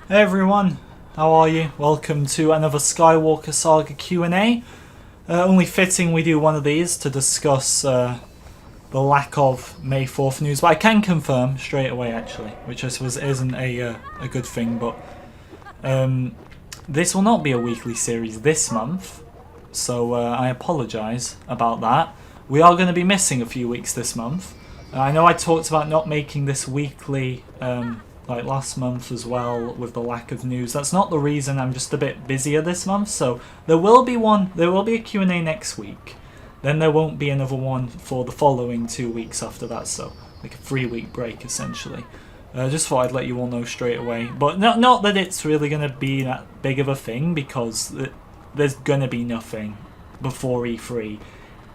Hey everyone, how are you? Welcome to another Skywalker Saga Q&A. Only fitting we do one of these to discuss the lack of May 4th news, but I can confirm straight away actually, which I suppose isn't a good thing, but this will not be a weekly series this month, so I apologise about that. We are going to be missing a few weeks this month. I know I talked about not making this weekly like last month as well with the lack of news. That's not the reason. I'm just a bit busier this month, so there will be a Q&A next week. Then there won't be another one for the following 2 weeks after that, so like a 3-week break essentially. Just thought I'd let you all know straight away, but not that it's really going to be that big of a thing, because there's going to be nothing before E3.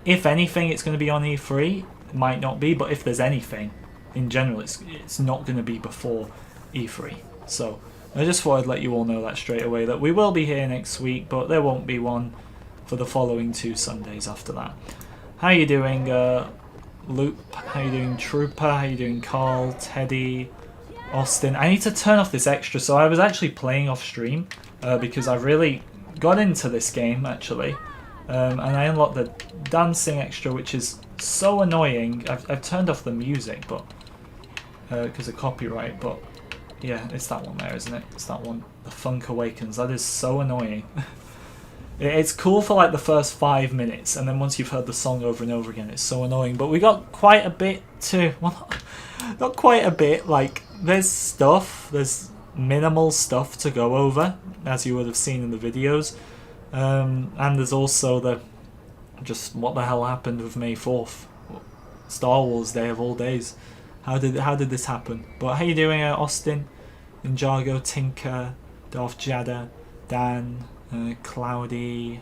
If anything, it's going to be on E3. It might not be, but if there's anything in general, it's not going to be before E3. So I just thought I'd let you all know that straight away, that we will be here next week, but there won't be one for the following 2 Sundays after that. How you doing, Loop? How you doing, Trooper? How you doing, Carl, Teddy, Austin? I need to turn off this extra. So I was actually playing off stream because I really got into this game actually, and I unlocked the dancing extra, which is so annoying. I've turned off the music, but because of copyright, but yeah, it's that one there, isn't it? It's that one, The Funk Awakens. That is so annoying. It's cool for like the first 5 minutes, and then once you've heard the song over and over again, it's so annoying. But we got quite a bit to, well, not quite a bit, like there's minimal stuff to go over, as you would have seen in the videos. And there's also just what the hell happened with May 4th, Star Wars Day of all days. How did this happen? But how you doing, Austin, Ninjago, Tinker, Darth Jada, Dan, Cloudy,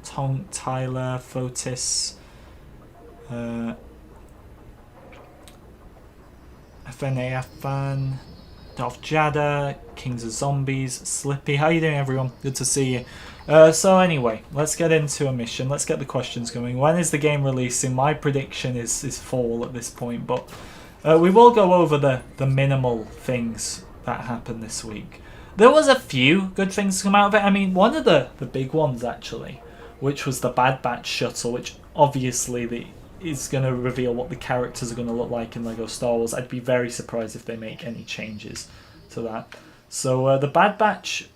Tonk, Tyler, Fotis, FNAFan, Darth Jada, Kings of Zombies, Slippy. How you doing, everyone? Good to see you. So anyway, let's get into a mission. Let's get the questions going. When is the game releasing? My prediction is fall at this point, but we will go over the minimal things that happened this week. There was a few good things to come out of it. I mean, one of the big ones actually, which was the Bad Batch shuttle, which obviously is going to reveal what the characters are going to look like in LEGO Star Wars. I'd be very surprised if they make any changes to that. So the Bad Batch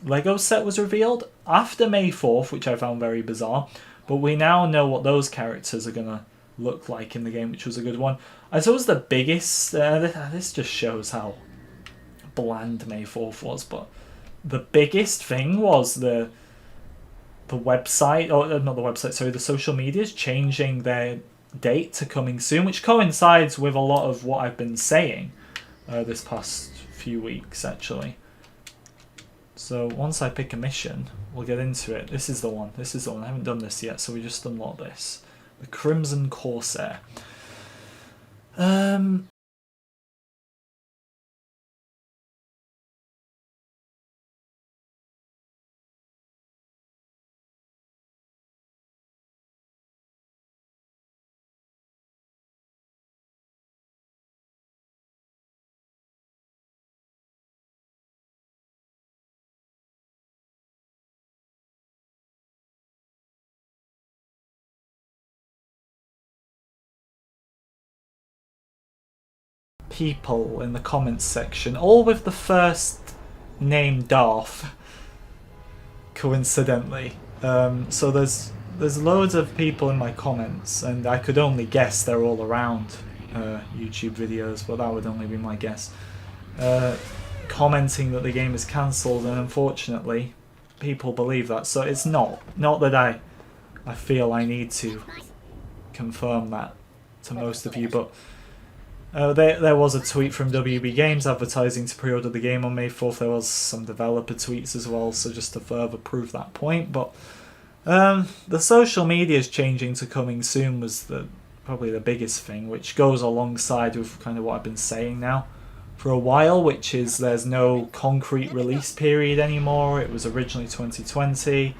LEGO set was revealed after May 4th, which I found very bizarre. But we now know what those characters are going to look like in the game, which was a good one. I suppose the biggest... this just shows how bland May 4th was, but the biggest thing was the website, or not the website, sorry, the social medias changing their date to coming soon, which coincides with a lot of what I've been saying this past few weeks actually. So once I pick a mission, we'll get into it. This is the one. I haven't done this yet, so we just unlocked this. The Crimson Corsair. People in the comments section, all with the first name Darth, coincidentally. So there's loads of people in my comments, and I could only guess they're all around YouTube videos, but that would only be my guess, commenting that the game is cancelled, and unfortunately people believe that. So it's not that I feel I need to confirm that to most of you, but there was a tweet from WB Games advertising to pre-order the game on May 4th. There was some developer tweets as well, so just to further prove that point. But the social media is changing to coming soon was probably the biggest thing, which goes alongside with kind of what I've been saying now for a while, which is there's no concrete release period anymore. It was originally 2020,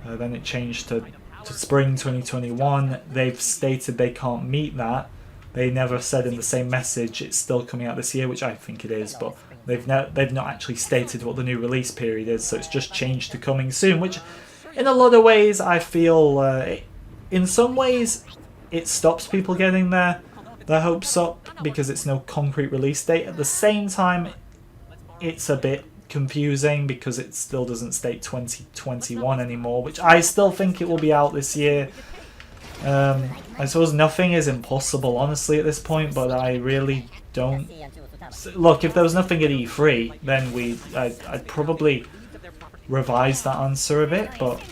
then it changed to spring 2021. They've stated they can't meet that. They never said in the same message it's still coming out this year, which I think it is, but They've not actually stated what the new release period is, so it's just changed to coming soon, which in a lot of ways I feel in some ways it stops people getting their hopes up because it's no concrete release date. At the same time, it's a bit confusing because it still doesn't state 2021 anymore, which I still think it will be out this year. I suppose nothing is impossible, honestly, at this point, but I really don't... Look, if there was nothing at E3, then I'd probably revise that answer a bit, but...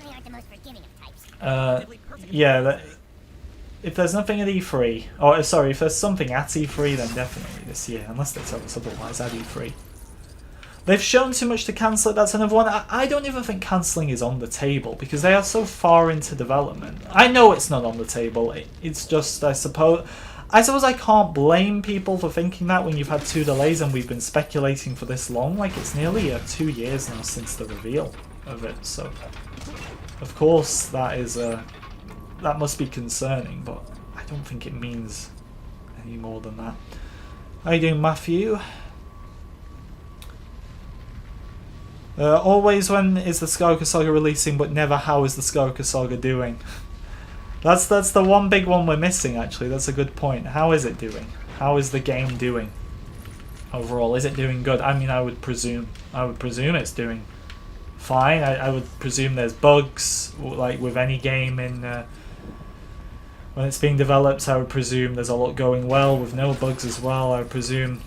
yeah, if there's nothing at E3... Oh, sorry, if there's something at E3, then definitely this year, unless they tell us otherwise at E3. They've shown too much to cancel it, that's another one. I don't even think cancelling is on the table, because they are so far into development. I know it's not on the table, it's just, I suppose I can't blame people for thinking that when you've had 2 delays and we've been speculating for this long. Like, it's nearly 2 years now since the reveal of it, so... Of course, that must be concerning, but I don't think it means any more than that. How you doing, Matthew? Always when is the Skywalker Saga releasing, but never how is the Skywalker Saga doing. That's the one big one we're missing, actually. That's a good point. How is it doing? How is the game doing overall? Is it doing good? I mean, I would presume it's doing fine. I would presume there's bugs, like with any game in when it's being developed. I would presume there's a lot going well with no bugs as well. I would presume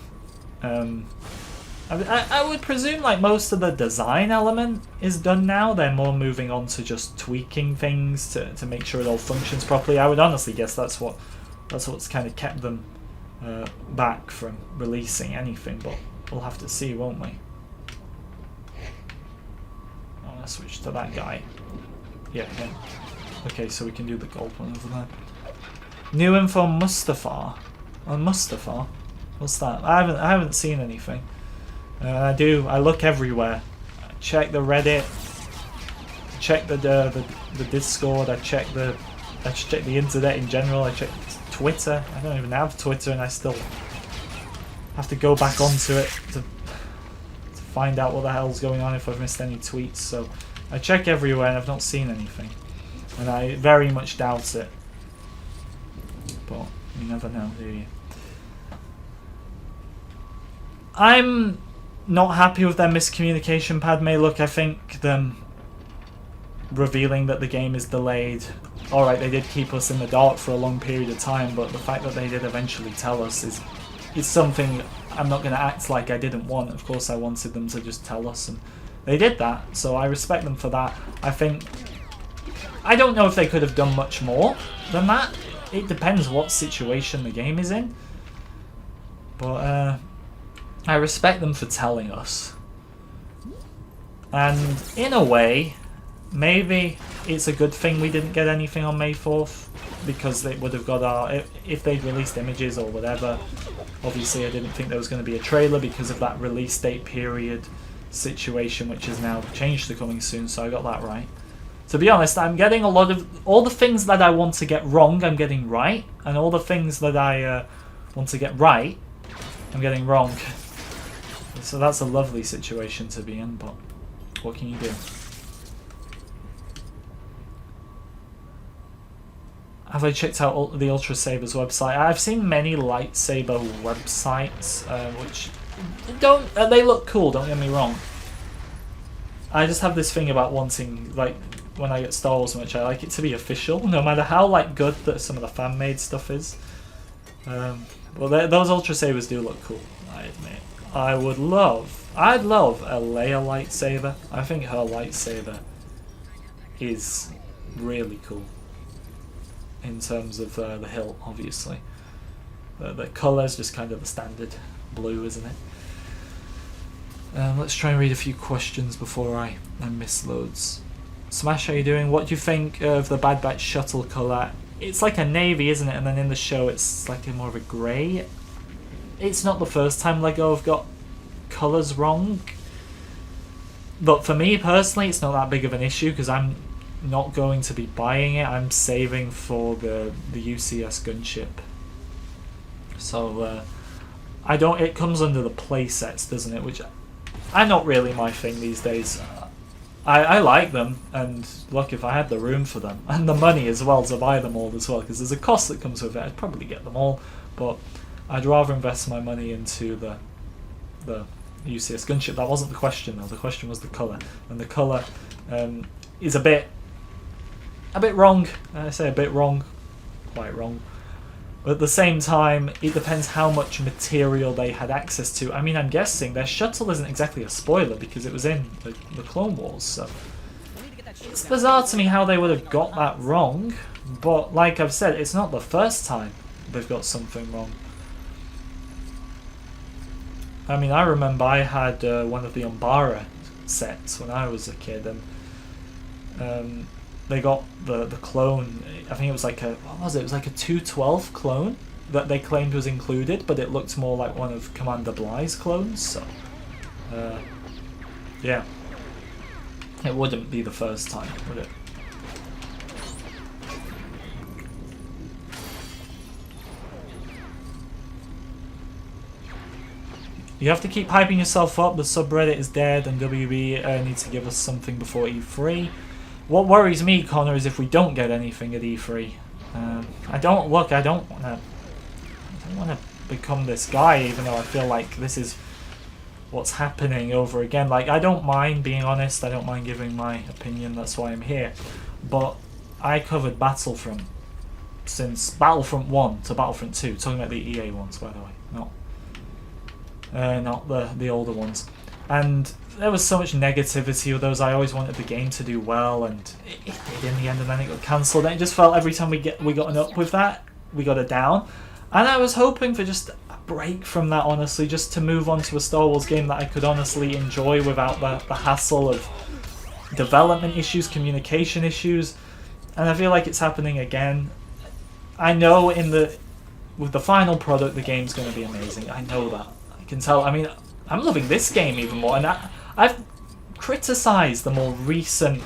I would presume like most of the design element is done now. They're more moving on to just tweaking things to make sure it all functions properly. I would honestly guess that's what's kind of kept them back from releasing anything, but we'll have to see, won't we? I'm gonna switch to that guy. Yeah, him. Okay, so we can do the gold one over there. New info on Mustafa. On Mustafa? What's that? I haven't seen anything. I look everywhere. I check the Reddit, check the Discord, I check the internet in general, I check Twitter. I don't even have Twitter and I still have to go back onto it to find out what the hell's going on if I've missed any tweets. So I check everywhere and I've not seen anything. And I very much doubt it. But you never know, do you? I'm not happy with their miscommunication, Padme. Look, I think them revealing that the game is delayed, alright, they did keep us in the dark for a long period of time, but the fact that they did eventually tell us is something I'm not going to act like I didn't want. Of course I wanted them to just tell us, and they did that, so I respect them for that. I don't know if they could have done much more than that. It depends what situation the game is in, but I respect them for telling us. And in a way, maybe it's a good thing we didn't get anything on May 4th, because they would have got our... If they'd released images or whatever, obviously I didn't think there was going to be a trailer because of that release date period situation, which is now changed to coming soon, so I got that right. To be honest, I'm getting a lot of... All the things that I want to get wrong, I'm getting right, and all the things that I want to get right, I'm getting wrong. So that's a lovely situation to be in, but what can you do? Have I checked out the Ultra Sabers website? I've seen many lightsaber websites, which don't... they look cool, don't get me wrong. I just have this thing about wanting, like, when I get Star Wars merch, I like it to be official, no matter how, like, good that some of the fan-made stuff is. Well, those Ultra Sabers do look cool, I admit. I'd love a Leia lightsaber. I think her lightsaber is really cool. In terms of the hilt, obviously. The colour's just kind of the standard blue, isn't it? Let's try and read a few questions before I miss loads. Smash, how you doing? What do you think of the Bad Batch shuttle colour? It's like a navy, isn't it? And then in the show it's slightly more of a grey. It's not the first time LEGO have got colours wrong. But for me personally, it's not that big of an issue because I'm not going to be buying it. I'm saving for the UCS gunship. So I don't. It comes under the play sets, doesn't it? Which are not really my thing these days. I like them, and look, if I had the room for them and the money as well to buy them all as well, because there's a cost that comes with it, I'd probably get them all. But I'd rather invest my money into the UCS gunship. That wasn't the question though. The question was the colour, and the colour is a bit wrong. I say a bit wrong, quite wrong. But at the same time, it depends how much material they had access to. I mean, I'm guessing their shuttle isn't exactly a spoiler because it was in the Clone Wars, so it's bizarre to me how they would have got that wrong. But like I've said, it's not the first time they've got something wrong. I mean, I remember I had one of the Umbara sets when I was a kid, and they got the clone. I think it was like what was it? It was like a 212 clone that they claimed was included, but it looked more like one of Commander Bly's clones. So, yeah, it wouldn't be the first time, would it? You have to keep hyping yourself up. The subreddit is dead, and WB needs to give us something before E3. What worries me, Connor, is if we don't get anything at E3. I don't want to become this guy, even though I feel like this is what's happening over again. Like, I don't mind being honest. I don't mind giving my opinion. That's why I'm here. But I covered Battlefront since Battlefront 1 to Battlefront 2. Talking about the EA ones, by the way, not the older ones. And there was so much negativity with those. I always wanted the game to do well, and it did in the end, and then it got cancelled. And it just felt every time we got an up with that, we got a down. And I was hoping for just a break from that, honestly, just to move on to a Star Wars game that I could honestly enjoy without the hassle of development issues, communication issues. And I feel like it's happening again. I know with the final product, the game's going to be amazing. I know that. I can tell. I mean, I'm loving this game even more, and I've criticised the more recent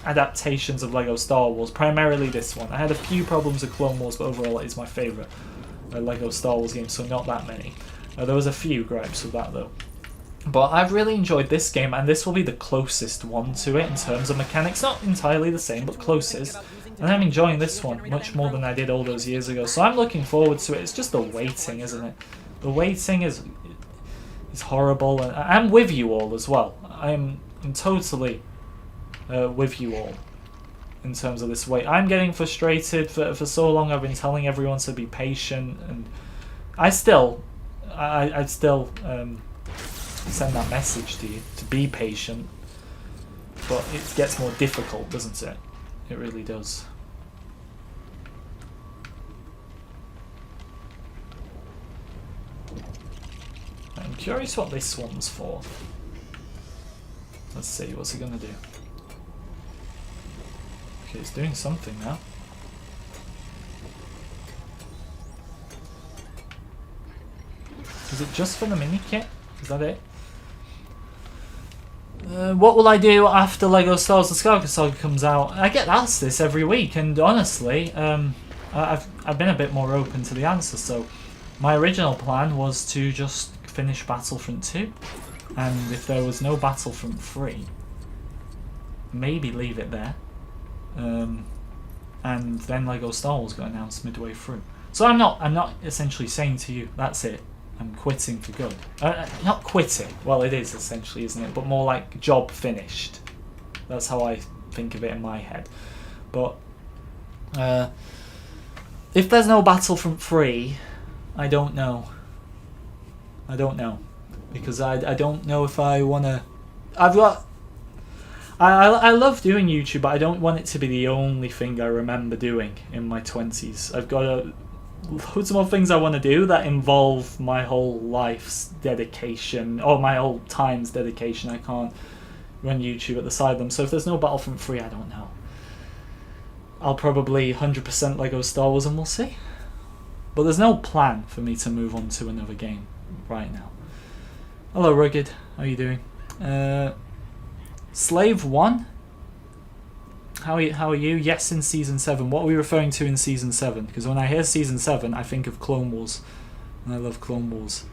adaptations of LEGO Star Wars, primarily this one. I had a few problems with Clone Wars, but overall it is my favourite LEGO Star Wars game, so not that many. There was a few gripes with that though. But I've really enjoyed this game, and this will be the closest one to it in terms of mechanics. Not entirely the same, but closest. And I'm enjoying this one much more than I did all those years ago, so I'm looking forward to it. It's just the waiting, isn't it? The waiting is horrible, and I'm with you all as well. I'm totally with you all in terms of this wait. I'm getting frustrated. For so long I've been telling everyone to be patient, and I'd still send that message to you to be patient, but it gets more difficult, doesn't it? It really does. I'm curious what this one's for. Let's see, what's it gonna do? Okay, it's doing something now. Is it just for the mini kit? Is that it? What will I do after LEGO Star Wars: The Skywalker Saga comes out? I get asked this every week, and honestly, I've been a bit more open to the answer. So, my original plan was to just finish Battlefront 2, and if there was no Battlefront 3, maybe leave it there, and then LEGO Star Wars got announced midway through. So I'm not essentially saying to you that's it. I'm quitting for good. Not quitting. Well, it is essentially, isn't it? But more like job finished. That's how I think of it in my head. But if there's no Battlefront 3, I don't know. I don't know, because I don't know if I want to. I love doing YouTube, but I don't want it to be the only thing I remember doing in my 20s. I've got loads more things I want to do that involve my whole life's dedication, or my whole time's dedication. I can't run YouTube at the side of them. So if there's no Battlefront 3, I don't know. I'll probably 100% LEGO Star Wars, and we'll see. But there's no plan for me to move on to another game right now. Hello, Rugged. How are you doing? Slave 1? How are you? Yes, in Season 7. What are we referring to in Season 7? Because when I hear Season 7, I think of Clone Wars. And I love Clone Wars.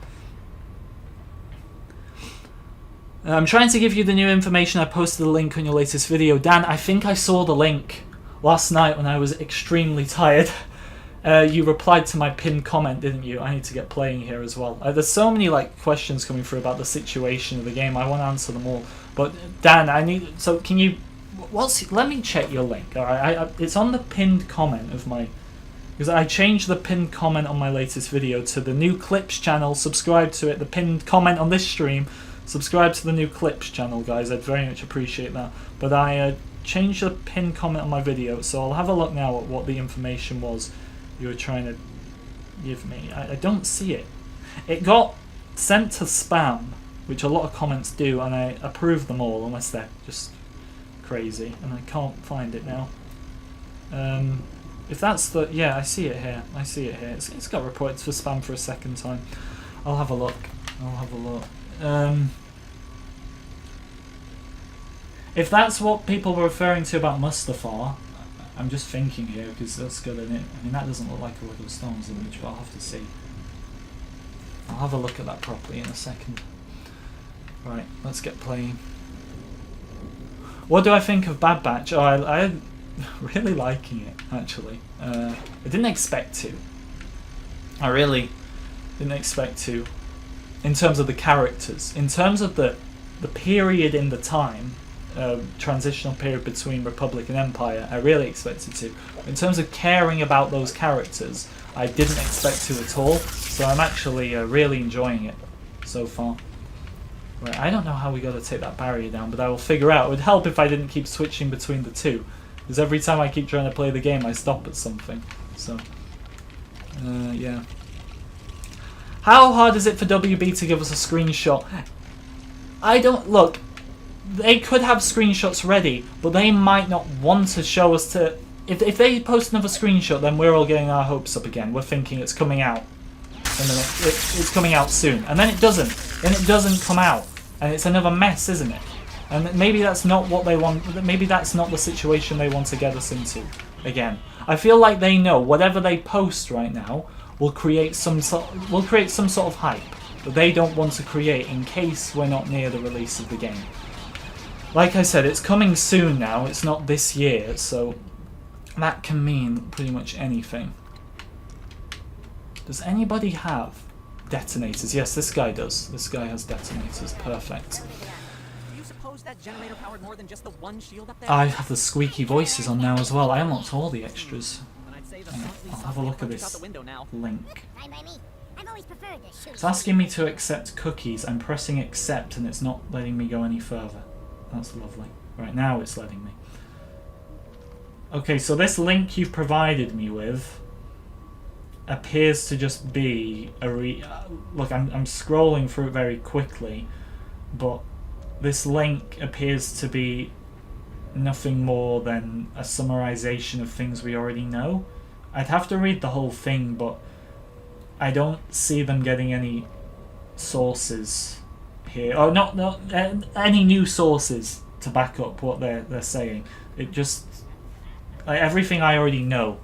I'm trying to give you the new information. I posted a link on your latest video. Dan, I think I saw the link last night when I was extremely tired. You replied to my pinned comment, didn't you? I need to get playing here as well. There's so many like questions coming through about the situation of the game. I want to answer them all. But Dan, I need. So can you? Let me check your link. All right, it's on the pinned comment of my. Because I changed the pinned comment on my latest video to the new Clips channel. Subscribe to it. The pinned comment on this stream. Subscribe to the new Clips channel, guys. I'd very much appreciate that. But I changed the pinned comment on my video, so I'll have a look now at what the information was you were trying to give me. I don't see it. It got sent to spam, which a lot of comments do, and I approve them all, unless they're just crazy, and I can't find it now. If that's the... Yeah, I see it here. I see it here. It's got reported for spam for a second time. I'll have a look. If that's what people were referring to about Mustafar, I'm just thinking here because that's good in it. I mean, that doesn't look like a Lego Stones image, but I'll have to see. I'll have a look at that properly in a second. Right, let's get playing. What do I think of Bad Batch? Oh, I'm really liking it, actually. I didn't expect to. I really didn't expect to. In terms of the characters. In terms of the period in the time, transitional period between Republic and Empire, I really expected to. In terms of caring about those characters, I didn't expect to at all. So I'm actually really enjoying it so far. Right, I don't know how we got to take that barrier down, but I will figure out. It would help if I didn't keep switching between the two. Because every time I keep trying to play the game, I stop at something. So, yeah. How hard is it for WB to give us a screenshot? I don't... Look, they could have screenshots ready, but they might not want to show us to... If they post another screenshot, then we're all getting our hopes up again. We're thinking it's coming out. And then it's coming out soon. And then it doesn't. And it doesn't come out. And it's another mess, isn't it? And maybe that's not what they want. Maybe that's not the situation they want to get us into again. I feel like they know whatever they post right now will create some sort of hype that they don't want to create in case we're not near the release of the game. Like I said, it's coming soon now. It's not this year, so that can mean pretty much anything. Does anybody have detonators? Yes, this guy does. This guy has detonators. Perfect. That generator powered more than just the one shield up there? I have the squeaky voices on now as well. I unlocked all the extras. I'll have a look at this link. It's asking me to accept cookies. I'm pressing accept and it's not letting me go any further. That's lovely. Right, now it's letting me. Okay, so this link you've provided me with appears to just be a look, I'm scrolling through it very quickly, but this link appears to be nothing more than a summarization of things we already know. I'd have to read the whole thing, but I don't see them getting any sources here. Oh, not any new sources to back up what they're saying. It just... like, everything I already know.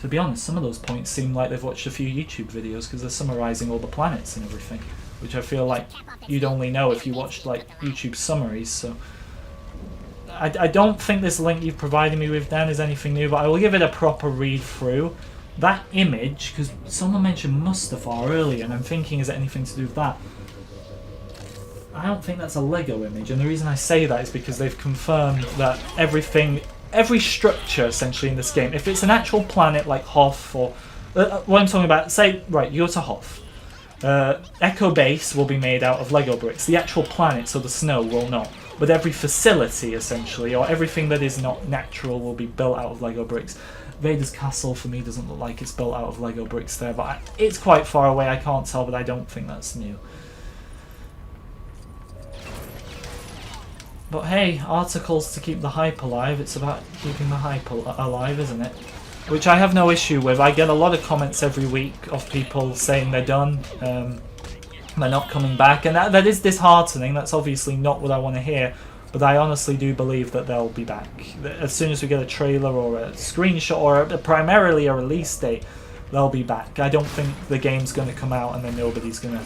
To be honest, some of those points seem like they've watched a few YouTube videos because they're summarizing all the planets and everything, which I feel like you'd only know if you watched like YouTube summaries. So I don't think this link you've provided me with, Dan, is anything new, but I will give it a proper read through. That image, because someone mentioned Mustafar earlier, and I'm thinking, is it anything to do with that? I don't think that's a Lego image, and the reason I say that is because they've confirmed that every structure essentially in this game, if it's an actual planet like Hoth, or what I'm talking about, say, right, you go to Hoth. Echo Base will be made out of Lego bricks. The actual planet, so the snow, will not. But every facility, essentially, or everything that is not natural will be built out of Lego bricks. Vader's castle, for me, doesn't look like it's built out of Lego bricks there, but it's quite far away, I can't tell, but I don't think that's new. But hey, articles to keep the hype alive. It's about keeping the hype alive, isn't it? Which I have no issue with. I get a lot of comments every week of people saying they're done, they're not coming back, and that is disheartening. That's obviously not what I want to hear, but I honestly do believe that they'll be back. As soon as we get a trailer or a screenshot or primarily a release date, they'll be back. I don't think the game's going to come out and then nobody's going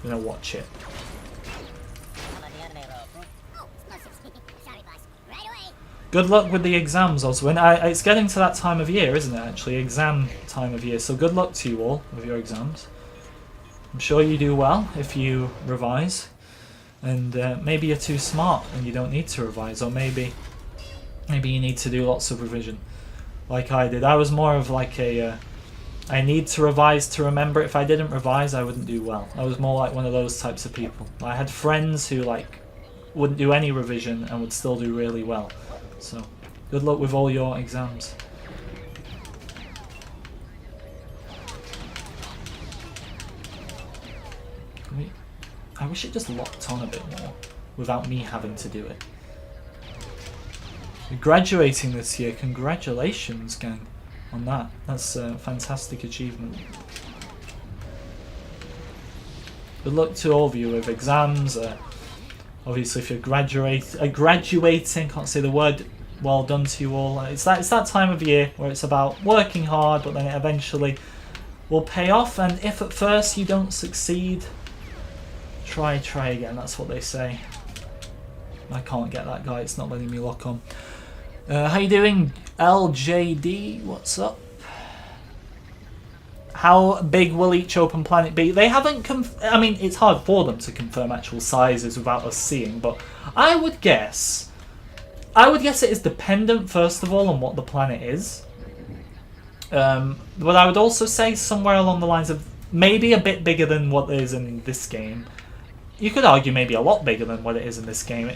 to watch it. Good luck with the exams, Oswin. It's getting to that time of year, isn't it, actually? Exam time of year. So good luck to you all with your exams. I'm sure you do well if you revise. And maybe you're too smart and you don't need to revise. Or maybe you need to do lots of revision, like I did. I was more of like a... I need to revise to remember. If I didn't revise, I wouldn't do well. I was more like one of those types of people. I had friends who like wouldn't do any revision and would still do really well. So, good luck with all your exams. I wish it just locked on a bit more without me having to do it. You're graduating this year. Congratulations, gang, on that. That's a fantastic achievement. Good luck to all of you with exams. Obviously, if you're graduating, can't say the word. Well done to you all. It's that time of year where it's about working hard, but then it eventually will pay off. And if at first you don't succeed, try again. That's what they say. I can't get that guy. It's not letting me lock on. How you doing, LJD? What's up? How big will each open planet be? They haven't I mean, it's hard for them to confirm actual sizes without us seeing, but I would guess it is dependent, first of all, on what the planet is. But I would also say somewhere along the lines of maybe a bit bigger than what is in this game. You could argue maybe a lot bigger than what it is in this game.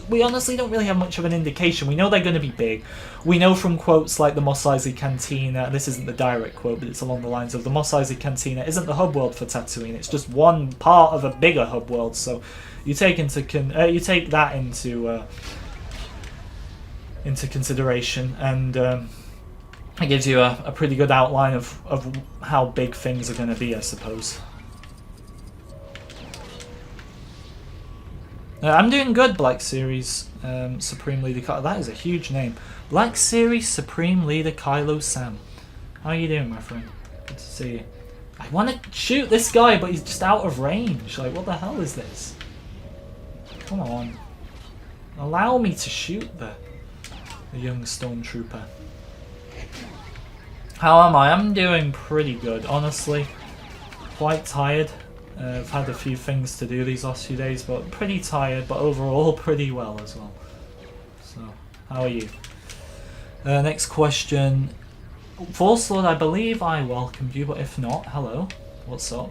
We honestly don't really have much of an indication. We know they're going to be big. We know from quotes like the Mos Eisley Cantina, this isn't the direct quote, but it's along the lines of the Mos Eisley Cantina isn't the hub world for Tatooine. It's just one part of a bigger hub world. So you take that into consideration, and it gives you a pretty good outline of how big things are going to be, I suppose. I'm doing good, Black Series Supreme Leader Kylo. That is a huge name. Black Series Supreme Leader Kylo Sam. How are you doing, my friend? Good to see you. I want to shoot this guy, but he's just out of range. Like, what the hell is this? Come on. Allow me to shoot the young stormtrooper. How am I? I'm doing pretty good, honestly. Quite tired. I've had a few things to do these last few days, but pretty tired, but overall pretty well as well. So, how are you? Next question. Force Lord, I believe I welcomed you, but if not, hello. What's up?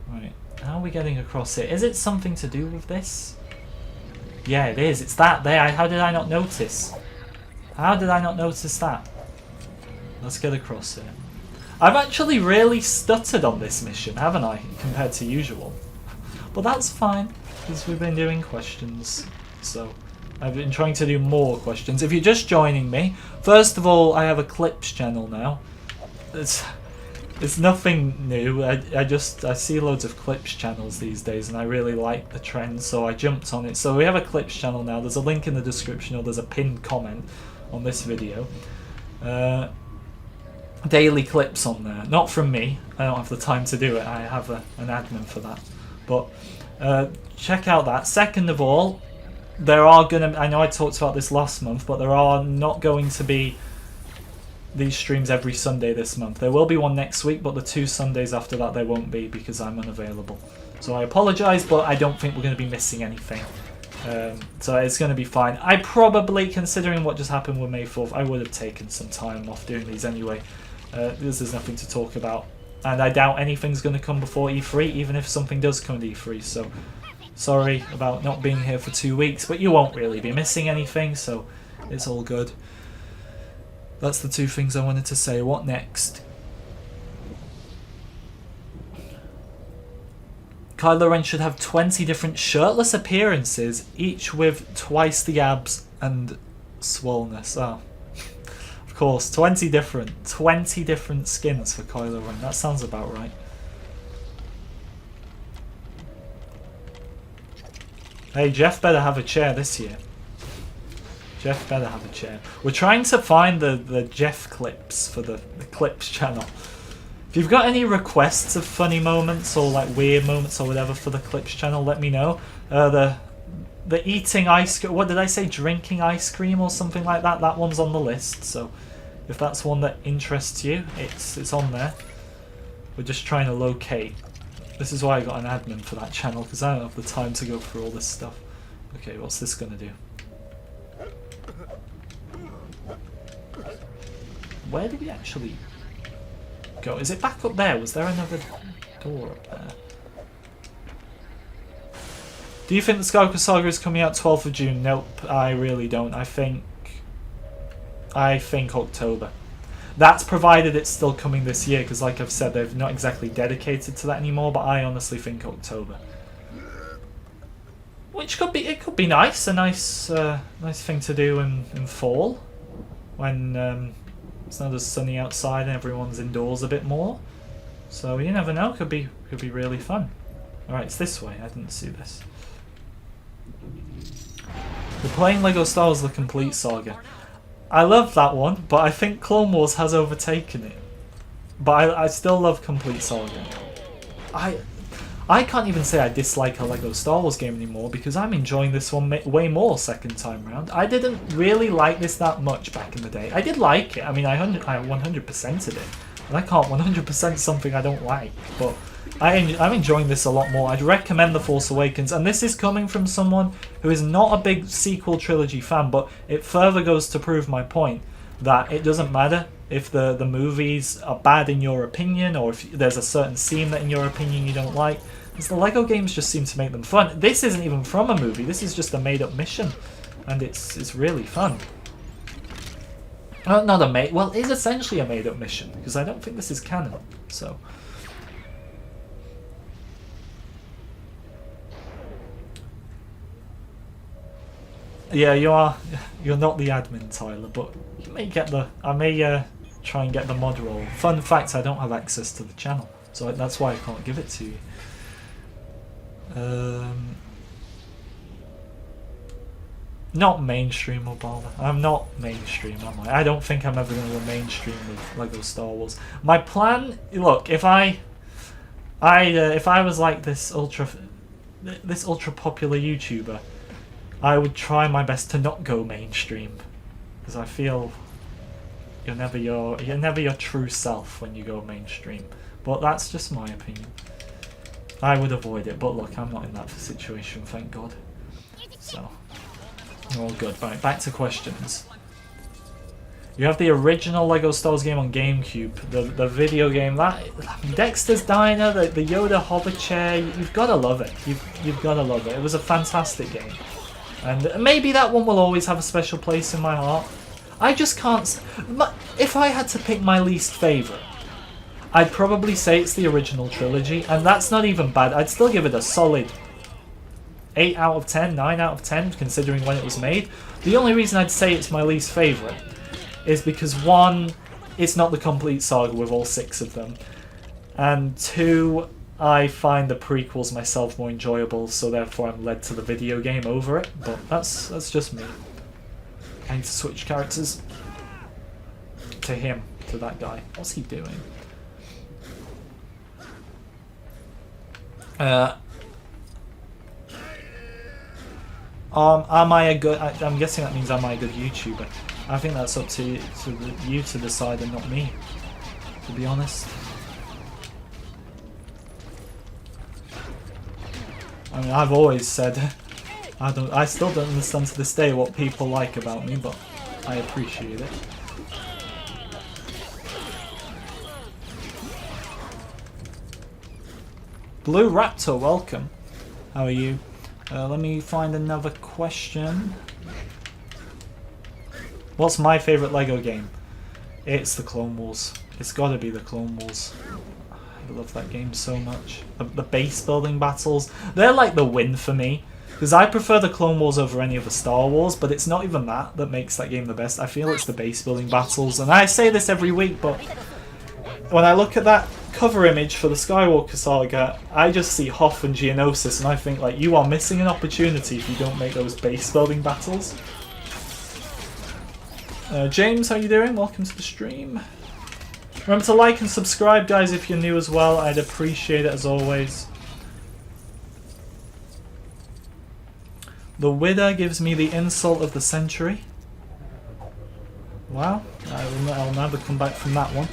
Right, how are we getting across it? Is it something to do with this? Yeah, it is. It's that there. How did I not notice? How did I not notice that? Let's get across it. I've actually really stuttered on this mission, haven't I, compared to usual? But that's fine, because we've been doing questions, so I've been trying to do more questions. If you're just joining me, first of all, I have a clips channel now. It's nothing new. I see loads of clips channels these days, and I really like the trend, so I jumped on it. So we have a clips channel now. There's a link in the description, or there's a pinned comment on this video. Daily clips on there, not from me. I don't have the time to do it. I have an admin for that. But check out that. Second of all, there are gonna. I know I talked about this last month, but there are not going to be these streams every Sunday this month. There will be one next week, but the 2 Sundays after that there won't be because I'm unavailable. So I apologise, but I don't think we're going to be missing anything. So it's going to be fine. I probably, considering what just happened with May 4th, I would have taken some time off doing these anyway. There's nothing to talk about. And I doubt anything's going to come before E3, even if something does come to E3. So sorry about not being here for 2 weeks, but you won't really be missing anything, so it's all good. That's the 2 things I wanted to say. What next? Kylo Ren should have 20 different shirtless appearances, each with twice the abs and swollenness. Oh, of course, 20 different skins for Kylo Ren. That sounds about right. Hey, Jeff better have a chair this year. Jeff better have a chair. We're trying to find the Jeff clips for the clips channel. If you've got any requests of funny moments or like weird moments or whatever for the clips channel, let me know. The the eating ice cream, what did I say, drinking ice cream or something like that, that one's on the list, so if that's one that interests you, it's on there. We're just trying to locate. This is why I got an admin for that channel, because I don't have the time to go through all this stuff. Okay, what's this gonna do? Where did we actually go? Is it back up there? Was there another door up there? Do you think the Skywalker Saga is coming out 12th of June? Nope, I really don't. I think October. That's provided it's still coming this year, because like I've said, they've not exactly dedicated to that anymore, but I honestly think October. Which could be, it could be nice, a nice thing to do in fall, when it's not as sunny outside and everyone's indoors a bit more. So you never know, could be really fun. Alright, it's this way, I didn't see this. We're playing LEGO Star Wars: The Complete Saga. I love that one, but I think Clone Wars has overtaken it. But I still love Complete Saga. I can't even say I dislike a LEGO Star Wars game anymore, because I'm enjoying this one way more second time round. I didn't really like this that much back in the day. I did like it, I mean I 100%ed it. And I can't 100% something I don't like, but I'm enjoying this a lot more. I'd recommend The Force Awakens, and this is coming from someone who is not a big sequel trilogy fan, but it further goes to prove my point that it doesn't matter if the movies are bad in your opinion, or if there's a certain scene that in your opinion you don't like, because the LEGO games just seem to make them fun. This isn't even from a movie, this is just a made-up mission, and it's really fun. Not a well, it's essentially a made-up mission, because I don't think this is canon, so... Yeah, you're not the admin, Tyler, but you may get the... I may try and get the mod role. Fun fact, I don't have access to the channel, so that's why I can't give it to you. Not mainstream, Obama. I'm not mainstream, am I? I don't think I'm ever going to go mainstream with LEGO Star Wars. My plan... Look, if I was like this ultra popular YouTuber, I would try my best to not go mainstream, because I feel you're never your true self when you go mainstream. But that's just my opinion. I would avoid it, but look, I'm not in that situation, thank God. So, all good. Right, back to questions. You have the original LEGO Star Wars game on GameCube, the video game, that Dexter's Diner, the Yoda hover chair. You've got to love it. You've got to love it. It was a fantastic game. And maybe that one will always have a special place in my heart. I just can't... If I had to pick my least favourite, I'd probably say it's the original trilogy, and that's not even bad. I'd still give it a solid 8 out of 10, 9 out of 10, considering when it was made. The only reason I'd say it's my least favourite is because, one, it's not the complete saga with all 6 of them, and 2, I find the prequels myself more enjoyable, so therefore I'm led to the video game over it, but that's just me. I need to switch characters to him, to that guy. What's he doing? Am I a good... I'm guessing that means am I a good YouTuber? I think that's up to you to decide and not me, to be honest. I mean, I've always said I still don't understand to this day what people like about me, but I appreciate it. Blue Raptor, welcome. How are you? Let me find another question. What's my favourite LEGO game? It's the Clone Wars. It's gotta be the Clone Wars. I love that game so much. The base building battles, they're like the win for me. Because I prefer the Clone Wars over any other Star Wars, but it's not even that makes that game the best. I feel it's the base building battles, and I say this every week, but when I look at that cover image for the Skywalker Saga, I just see Hoth and Geonosis, and I think, like, you are missing an opportunity if you don't make those base building battles. James, how you doing? Welcome to the stream. Remember to like and subscribe, guys, if you're new as well. I'd appreciate it as always. The Widder gives me the insult of the century. Wow, I'll never come back from that one.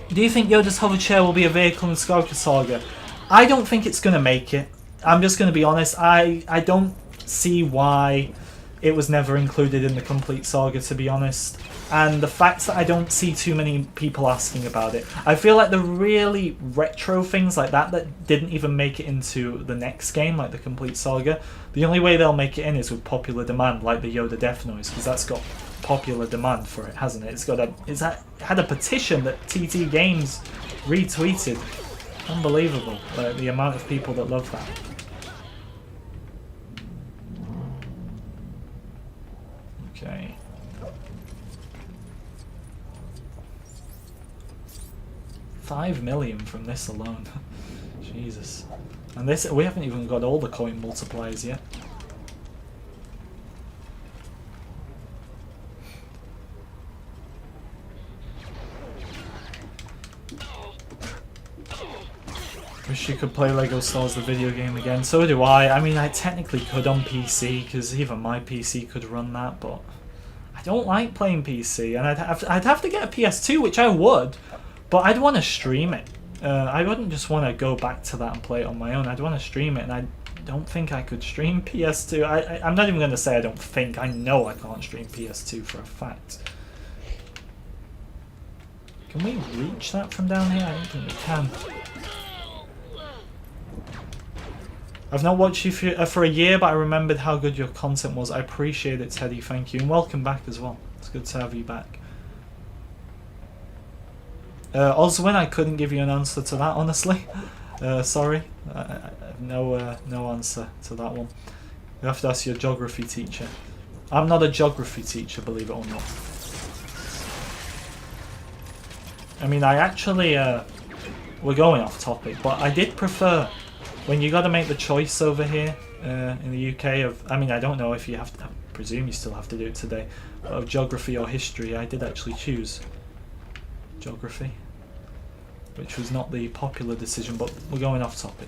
Do you think Yoda's hover chair will be a vehicle in Skywalker Saga? I don't think it's going to make it. I'm just going to be honest. I don't see why it was never included in the complete saga, to be honest. And the fact that I don't see too many people asking about it. I feel like the really retro things like that didn't even make it into the next game, like the complete saga, the only way they'll make it in is with popular demand, like the Yoda Death Noise, because that's got popular demand for it, hasn't it? It had a petition that TT Games retweeted. Unbelievable, the amount of people that love that. Okay. $5 million from this alone. Jesus. And this, we haven't even got all the coin multipliers yet. Wish you could play Lego Star Wars the video game again. So do I. I mean, I technically could on PC, because even my PC could run that, but I don't like playing PC, and I'd have to get a PS2, which I would, but I'd want to stream it. I wouldn't just want to go back to that and play it on my own. I'd want to stream it, and I don't think I could stream PS2. I'm not even going to say I don't think. I know I can't stream PS2 for a fact. Can we reach that from down here? I don't think we can. I've not watched you for a year, but I remembered how good your content was. I appreciate it, Teddy. Thank you. And welcome back as well. It's good to have you back. Oswin, I couldn't give you an answer to that, honestly. Sorry. No answer to that one. You have to ask your geography teacher. I'm not a geography teacher, believe it or not. I mean, I actually... we're going off topic, but I did prefer... When you got to make the choice over here in the UK of, I mean, I don't know if you have to, I presume you still have to do it today, but of geography or history, I did actually choose geography, which was not the popular decision, but we're going off topic.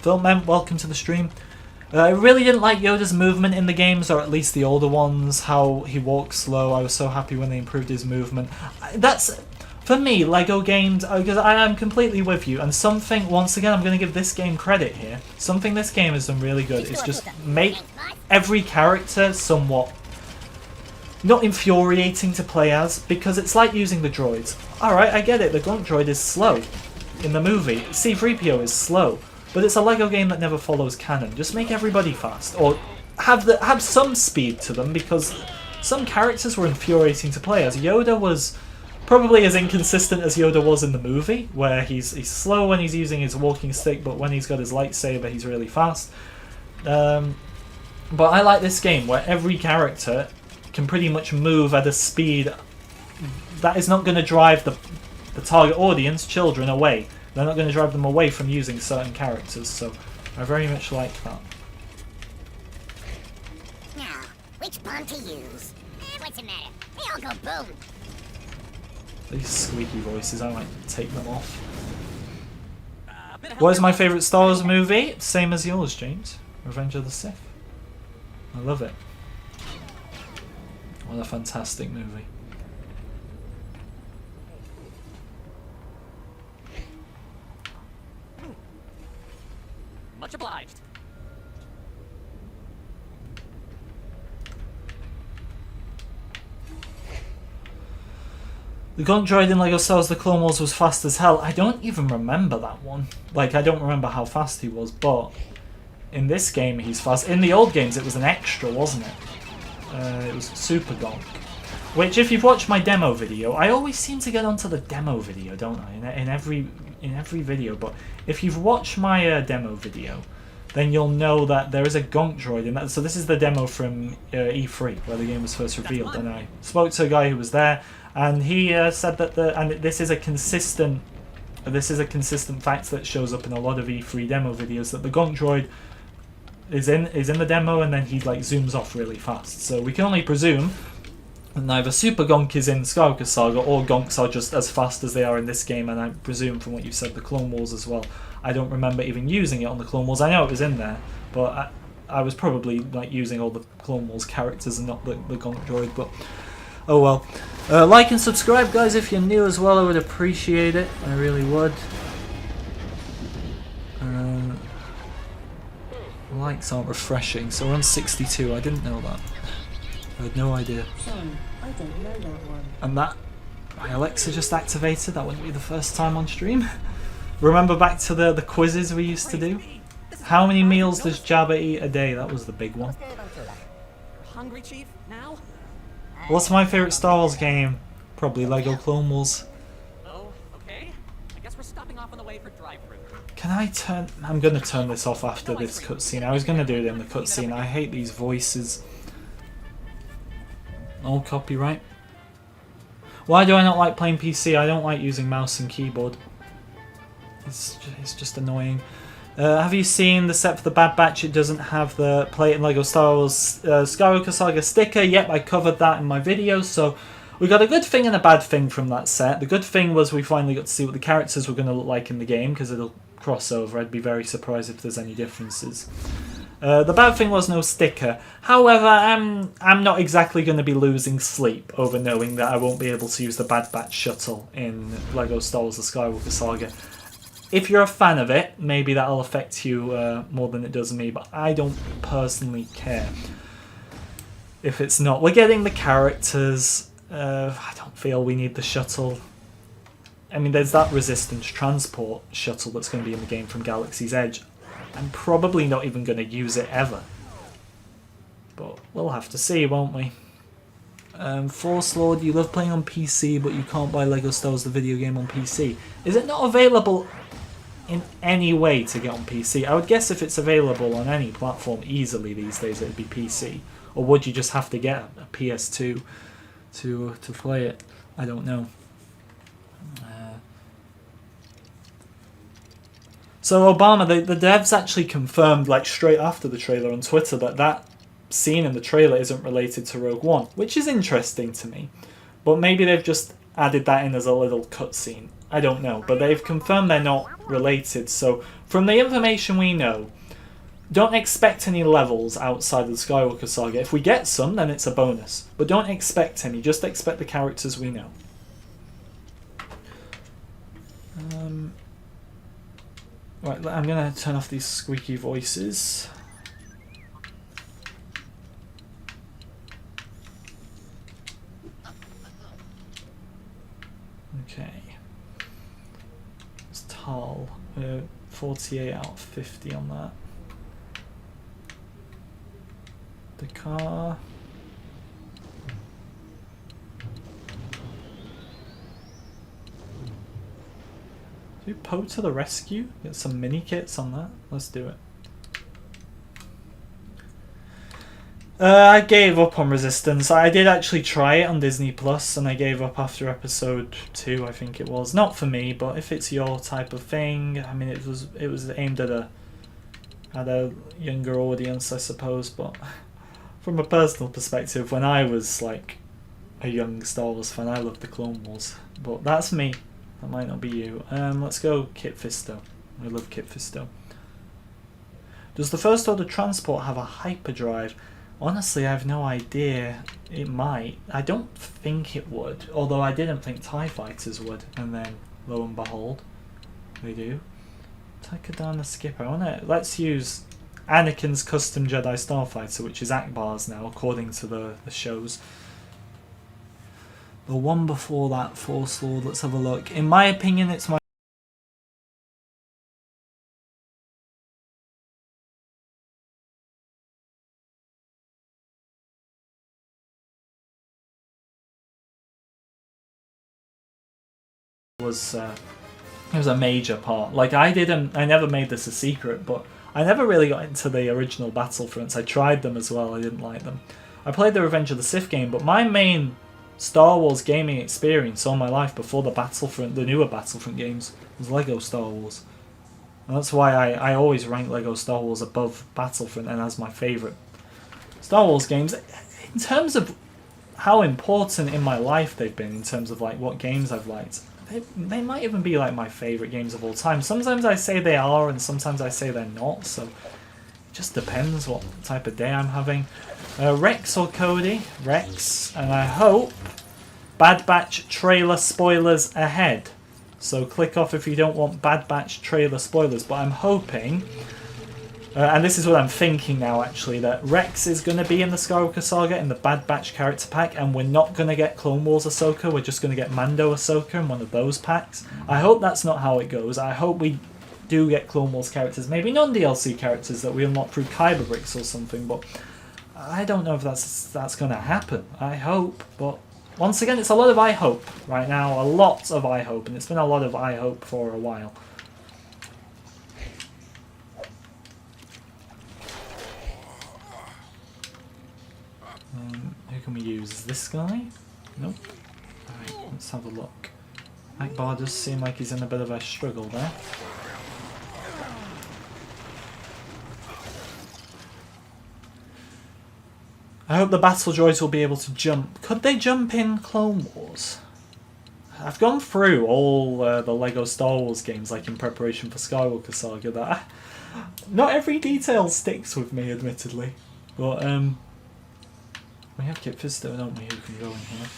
Philman, welcome to the stream. I really didn't like Yoda's movement in the games, or at least the older ones, how he walks slow. I was so happy when they improved his movement. That's... For me, Lego games, because I am completely with you, and something, once again, I'm going to give this game credit here, something this game has done really good is just make every character somewhat not infuriating to play as, because it's like using the droids. Alright, I get it, the Grunt droid is slow in the movie, C-3PO is slow, but it's a Lego game that never follows canon. Just make everybody fast, or have some speed to them, because some characters were infuriating to play as. Yoda was... probably as inconsistent as Yoda was in the movie, where he's slow when he's using his walking stick, but when he's got his lightsaber, he's really fast. But I like this game, where every character can pretty much move at a speed that is not going to drive the target audience, children, away. They're not going to drive them away from using certain characters, so I very much like that. Now, which bomb to use? What's the matter? They all go boom. These squeaky voices, I might take them off. What is my favourite Star Wars movie? Same as yours, James. Revenge of the Sith. I love it. What a fantastic movie. Much obliged. The Grunt droid in Lego Star Wars The Clone Wars was fast as hell. I don't even remember that one. Like, I don't remember how fast he was, but in this game he's fast. In the old games it was an extra, wasn't it? It was Super Gonk. Which, if you've watched my demo video, I always seem to get onto the demo video, don't I? In every video, but if you've watched my demo video, then you'll know that there is a Gonk droid in that. So this is the demo from E3, where the game was first revealed, and I spoke to a guy who was there, and he said that this is a consistent fact that shows up in a lot of E3 demo videos, that the Gonk droid is in the demo, and then he like zooms off really fast. So we can only presume that neither Super Gonk is in Skywalker Saga, or Gonks are just as fast as they are in this game, and I presume from what you said, the Clone Wars as well. I don't remember even using it on the Clone Wars. I know it was in there, but I was probably like using all the Clone Wars characters and not the Gonk droid, but oh well. Like and subscribe, guys, if you're new as well. I would appreciate it. I really would. Likes aren't refreshing, so we're on 62. I didn't know that. I had no idea. Sorry, I don't know that one. And that, my Alexa just activated. That wouldn't be the first time on stream. Remember back to the quizzes we used to do? How many meals does Jabba eat a day? That was the big one. Hungry, Chief? Now? What's my favourite Star Wars game? Probably Lego Clone Wars. Oh, okay. I guess we're stopping off on the way for drive-thru. Can I turn... I'm going to turn this off after this cutscene. I was going to do it in the cutscene. I hate these voices. All copyright. Why do I not like playing PC? I don't like using mouse and keyboard. It's just annoying. Have you seen the set for the Bad Batch? It doesn't have the Play It in Lego Star Wars Skywalker Saga sticker. Yep, I covered that in my video. So we got a good thing and a bad thing from that set. The good thing was we finally got to see what the characters were going to look like in the game, because it'll cross over. I'd be very surprised if there's any differences. The bad thing was no sticker. However, I'm not exactly going to be losing sleep over knowing that I won't be able to use the Bad Batch shuttle in Lego Star Wars The Skywalker Saga. If you're a fan of it, maybe that'll affect you more than it does me, but I don't personally care if it's not. We're getting the characters. I don't feel we need the shuttle. I mean, there's that Resistance transport shuttle that's going to be in the game from Galaxy's Edge. I'm probably not even going to use it ever. But we'll have to see, won't we? Force Lord, you love playing on PC, but you can't buy Lego Star Wars the video game on PC. Is it not available in any way to get on PC? I would guess if it's available on any platform easily these days, it'd be PC. Or would you just have to get a PS2 to play it? I don't know. So Obama, the devs actually confirmed, like straight after the trailer on Twitter, that scene in the trailer isn't related to Rogue One, which is interesting to me. But maybe they've just added that in as a little cutscene. I don't know, but they've confirmed they're not related. So from the information we know, don't expect any levels outside of the Skywalker Saga. If we get some, then it's a bonus. But don't expect any, just expect the characters we know. Right, I'm going to turn off these squeaky voices. Okay. It's Tal. 48 out of 50 on that. The car. Do Poe to the rescue? Get some mini kits on that. Let's do it. I gave up on Resistance. I did actually try it on Disney Plus, and I gave up after episode 2, I think it was. Not for me, but if it's your type of thing, I mean, it was aimed at a younger audience, I suppose. But from a personal perspective, when I was like a young Star Wars fan, I loved the Clone Wars. But that's me. That might not be you. Let's go Kit Fisto. I love Kit Fisto. Does the First Order transport have a hyperdrive? Honestly, I have no idea. It might. I don't think it would. Although I didn't think TIE Fighters would. And then, lo and behold, they do. Takadana Skipper. Let's use Anakin's custom Jedi Starfighter, which is Akbar's now, according to the shows. The one before that, Force Lord, let's have a look. In my opinion, it's my it was a major part. Like I never made this a secret, but I never really got into the original Battlefronts. I tried them as well, I didn't like them. I played the Revenge of the Sith game, but my main Star Wars gaming experience all my life before the newer Battlefront games was Lego Star Wars. And that's why I always rank Lego Star Wars above Battlefront and as my favourite Star Wars games. In terms of how important in my life they've been, in terms of like what games I've liked, they might even be like my favourite games of all time. Sometimes I say they are and sometimes I say they're not, so just depends what type of day I'm having. Rex or Cody? Rex. And I hope Bad Batch trailer spoilers ahead. So click off if you don't want Bad Batch trailer spoilers. But I'm hoping, and this is what I'm thinking now actually, that Rex is going to be in the Skywalker Saga in the Bad Batch character pack, and we're not going to get Clone Wars Ahsoka, we're just going to get Mando Ahsoka in one of those packs. I hope that's not how it goes. I hope we do get Clone Wars characters, maybe non-DLC characters that we unlock through Kyber Bricks or something, but I don't know if that's going to happen. I hope, but once again, it's a lot of I hope right now, a lot of I hope, and it's been a lot of I hope for a while. Who can we use? Is this guy? Nope. Alright, let's have a look. Akbar does seem like he's in a bit of a struggle there. I hope the battle droids will be able to jump. Could they jump in Clone Wars? I've gone through all the LEGO Star Wars games, like in preparation for Skywalker Saga, that not every detail sticks with me, admittedly. But we have Kit Fisto, don't we, who can go in here.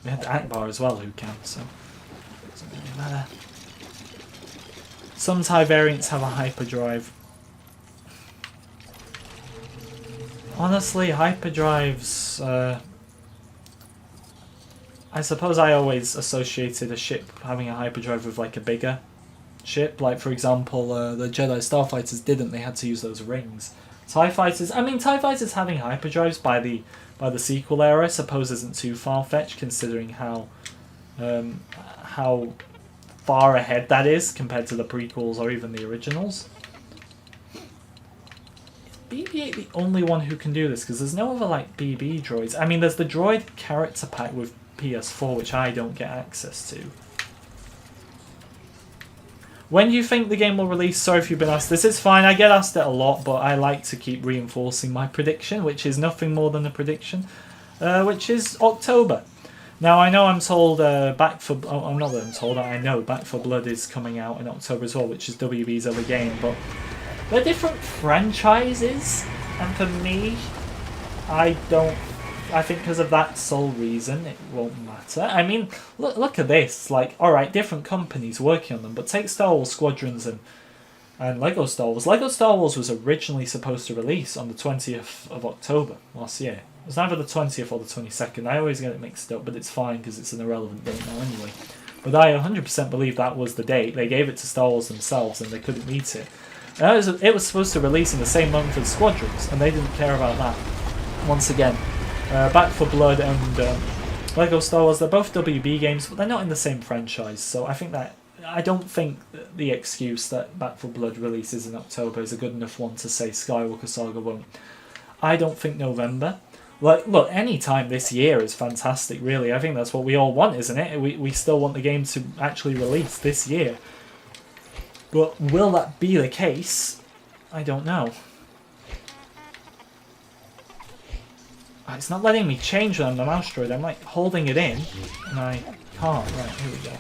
We had Akbar as well, who can, so it doesn't really matter. Some TIE variants have a hyperdrive. Honestly, hyperdrives, I suppose I always associated a ship having a hyperdrive with like a bigger ship. Like for example, the Jedi Starfighters didn't, they had to use those rings. TIE Fighters, I mean TIE Fighters having hyperdrives by the sequel era I suppose isn't too far-fetched, considering how far ahead that is compared to the prequels or even the originals. BB-8 the only one who can do this, because there's no other like BB droids. I mean, there's the droid character pack with PS4, which I don't get access to. When do you think the game will release? Sorry if you've been asked. This is fine. I get asked it a lot, but I like to keep reinforcing my prediction, which is nothing more than a prediction, which is October. Now, I know I'm told Back for... Oh, I'm not that I'm told. I know Back for Blood is coming out in October as well, which is WB's other game, but they're different franchises, and for me, I think because of that sole reason, it won't matter. I mean, look at this. Like, alright, different companies working on them, but take Star Wars Squadrons and LEGO Star Wars. LEGO Star Wars was originally supposed to release on the 20th of October last year. It was either the 20th or the 22nd. I always get it mixed up, but it's fine because it's an irrelevant date now anyway. But I 100% believe that was the date. They gave it to Star Wars themselves and they couldn't meet it. And it was supposed to release in the same month as Squadrons, and they didn't care about that. Once again, Back for Blood and LEGO Star Wars, they're both WB games, but they're not in the same franchise, so I don't think the excuse that Back for Blood releases in October is a good enough one to say Skywalker Saga won't. I don't think November. Like, look, any time this year is fantastic, really. I think that's what we all want, isn't it? We still want the game to actually release this year. But will that be the case? I don't know. It's not letting me change on the mouse droid. I'm like holding it in, and I can't. Right, here we go.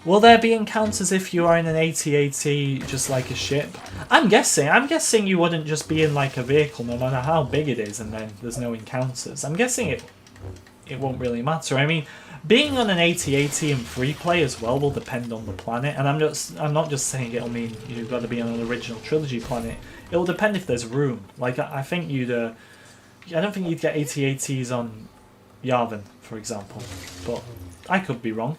Will there be encounters if you are in an AT-AT just like a ship? I'm guessing you wouldn't just be in like a vehicle no matter how big it is and then there's no encounters. I'm guessing it won't really matter. I mean, being on an AT-AT in free play as well will depend on the planet, and I'm not just saying it'll mean you've got to be on an original trilogy planet. It'll depend if there's room. Like I think I don't think you'd get AT-ATs on Yavin, for example, but I could be wrong.